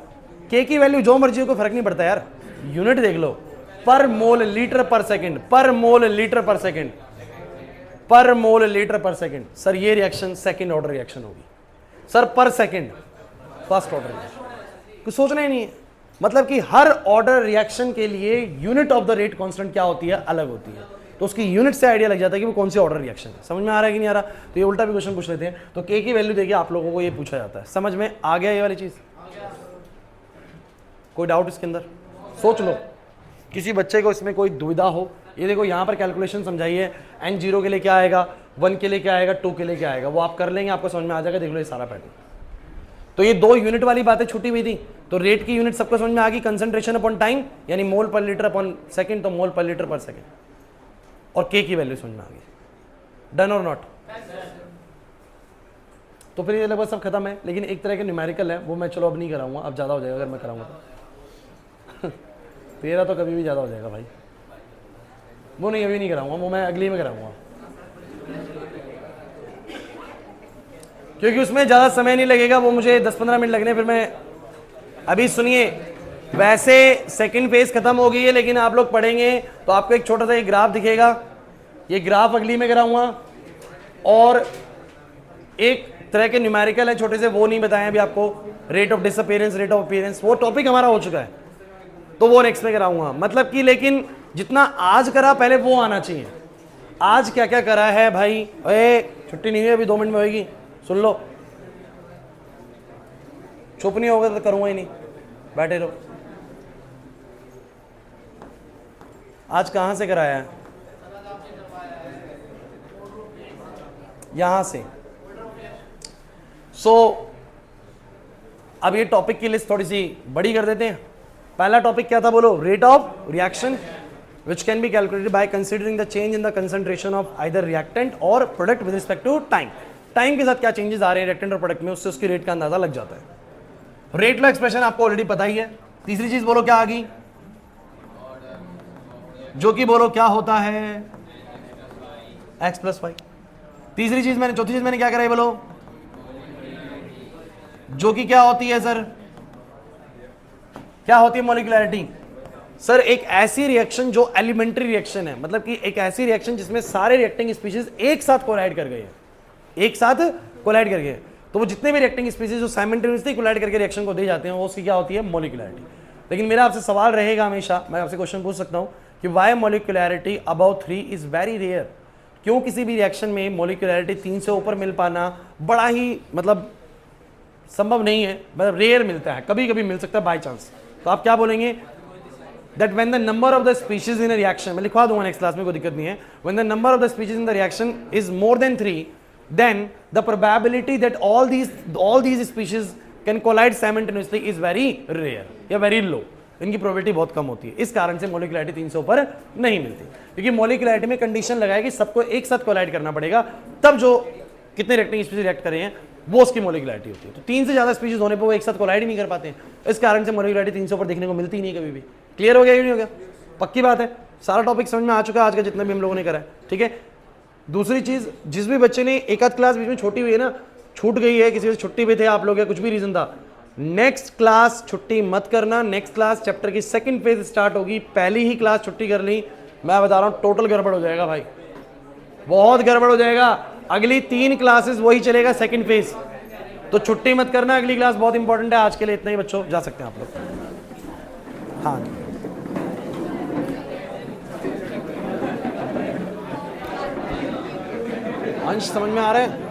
के की वैल्यू जो मर्जी हो, कोई फर्क नहीं पड़ता यार, यूनिट देख लो, पर मोल लीटर पर सेकंड, पर मोल लीटर पर सेकंड, पर मोल लीटर पर सेकंड। सर ये रिएक्शन सेकंड ऑर्डर रिएक्शन होगी। सर पर सेकंड फर्स्ट ऑर्डर रिएक्शन, कुछ सोचना ही नहीं है। मतलब कि हर ऑर्डर रिएक्शन के लिए unit of the rate constant क्या होती है, अलग होती है। तो उसकी यूनिट से आइडिया लग जाता है कि वो कौन सी ऑर्डर रिएक्शन है। समझ में आ रहा है कि नहीं आ रहा? तो ये उल्टा भी क्वेश्चन पूछ लेते हैं, तो के की वैल्यू देखिए आप लोगों को ये पूछा जाता है। समझ में आ गया ये वाली चीज? कोई डाउट इसके अंदर? सोच लो, किसी बच्चे को इसमें कोई दुविधा हो। ये देखो यहाँ पर कैलकुलेशन समझाइए, n0 के लिए क्या आएगा, 1 के लिए क्या आएगा, 2 के लिए क्या आएगा, वो आप कर लेंगे, आपको समझ में आ जाएगा। देख लो ये सारा पैटर्न। तो ये दो यूनिट वाली बातें छूटी हुई थी, तो रेट की यूनिट सबको समझ में आ गई, कंसंट्रेशन अपॉन टाइम यानी मोल पर लीटर अपॉन सेकंड, तो मोल पर लीटर पर सेकंड, और के की वैल्यू समझ में आ गई। डन और नॉट? तो फिर ये लगभग सब खत्म है, लेकिन एक तरह के न्यूमेरिकल है वो मैं चलो अब नहीं कराऊंगा, अब ज़्यादा हो जाएगा अगर मैं कराऊंगा तो। तेरा तो कभी भी ज़्यादा हो जाएगा भाई, वो नहीं अभी नहीं कराऊंगा, वो मैं अगली में कराऊंगा, क्योंकि उसमें ज़्यादा समय नहीं लगेगा, वो मुझे 10-15 मिनट लगने। फिर मैं अभी सुनिए, वैसे सेकंड फेज खत्म हो गई है, लेकिन आप लोग पढ़ेंगे तो आपको एक छोटा सा ये ग्राफ दिखेगा, ये ग्राफ अगली में कराऊंगा। और एक तरह के न्यूमेरिकल है छोटे से, वो नहीं बताएं अभी आपको, rate of disappearance, rate of appearance, वो टॉपिक हमारा हो चुका है, तो वो नेक्स्ट में कराऊंगा। मतलब कि लेकिन जितना आज करा पहले वो आना चाहिए। आज क्या क्या करा है भाई, छुट्टी नहीं हुई अभी, 2 मिनट में होगी, सुन लो। चुप नहीं होगा तो करूंगा ही नहीं, बैठे रहो। आज कहां से कराया है? यहां से। अब ये टॉपिक की लिस्ट थोड़ी सी बड़ी कर देते हैं। पहला टॉपिक क्या था बोलो, rate of reaction which can be calculated by considering the change in the concentration of either reactant or product with respect to time. Time के साथ क्या चेंजेस आ रहे हैं रिएक्टेंट और प्रोडक्ट में, उससे उसकी रेट का अंदाजा लग जाता है। रेट लो एक्सप्रेशन आपको ऑलरेडी पता ही है। तीसरी चीज बोलो क्या आ गई, जो कि बोलो क्या होता है, x + y। तीसरी चीज मैंने, चौथी चीज मैंने क्या कराई बोलो, जो कि क्या होती है सर, क्या होती है मॉलिक्यूलरिटी। सर एक ऐसी रिएक्शन जो एलिमेंट्री रिएक्शन है, मतलब कि एक ऐसी रिएक्शन जिसमें सारे रिएक्टिंग स्पीशीज एक साथ कोलाइड कर गए हैं, एक साथ कोलाइड कर गए, तो वो जितने भी रिएक्टिंग स्पीशीज जो साइमल्टेनियसली कोलाइड करके रिएक्शन को दे जाते हैं वो उसकी क्या होती है, मॉलिक्यूलरिटी। लेकिन मेरा आपसे सवाल रहेगा हमेशा, मैं आपसे क्वेश्चन पूछ सकता हूं कि why molecularity about 3 is very rare. क्यों किसी भी रिएक्शन में मॉलिक्यूलरिटी 3 से ऊपर मिल पाना बड़ा ही मतलब संभव नहीं है, मतलब रेयर मिलता है, कभी कभी मिल सकता है बाई चांस। तो आप क्या बोलेंगे, that when the number of the species in a reaction, मैं लिखवा दूंगा नेक्स्ट क्लास में, कोई दिक्कत नहीं है, when the number of the species in the reaction is more than 3, then the probability that all these species can collide simultaneously is very rare या very low। इनकी प्रोबेबिलिटी बहुत कम होती है, इस कारण से मॉलिक्यूलरिटी 3 से ऊपर नहीं मिलती, क्योंकि मॉलिक्यूलरिटी में कंडीशन लगाया कि सबको एक साथ कोलाइड करना पड़ेगा, तब जो कितने रिएक्टिंग स्पीशीज रिएक्ट कर रहे हैं वो उसकी मॉलिक्यूलरिटी होती है। तो 3 से ज्यादा स्पीशीज होने पर वो एक साथ कोलाइड ही नहीं कर पाते हैं, इस कारण से मॉलिक्यूलरिटी 3 से ऊपर देखने को मिलती ही नहीं कभी भी। क्लियर हो गया कि नहीं हो गया? पक्की बात है, सारा टॉपिक समझ में आ चुका है आज का जितना भी हम लोगों ने करा है, ठीक है। दूसरी चीज, जिस भी बच्चे ने एक आध क्लास बीच में छोटी हुई है ना, छूट गई है, किसी से छुट्टी पे थे आप लोग या कुछ भी रीजन था, नेक्स्ट क्लास छुट्टी मत करना। नेक्स्ट क्लास चैप्टर की सेकंड फेज स्टार्ट होगी, पहली ही क्लास छुट्टी कर ली, मैं बता रहा हूं टोटल गड़बड़ हो जाएगा भाई, बहुत गड़बड़ हो जाएगा। अगली 3 क्लासेस वही चलेगा सेकंड फेज, तो छुट्टी मत करना, अगली क्लास बहुत इंपॉर्टेंट है। आज के लिए इतना ही बच्चों, जा सकते हैं आप लोग। हाँ अंश समझ में आ रहा है?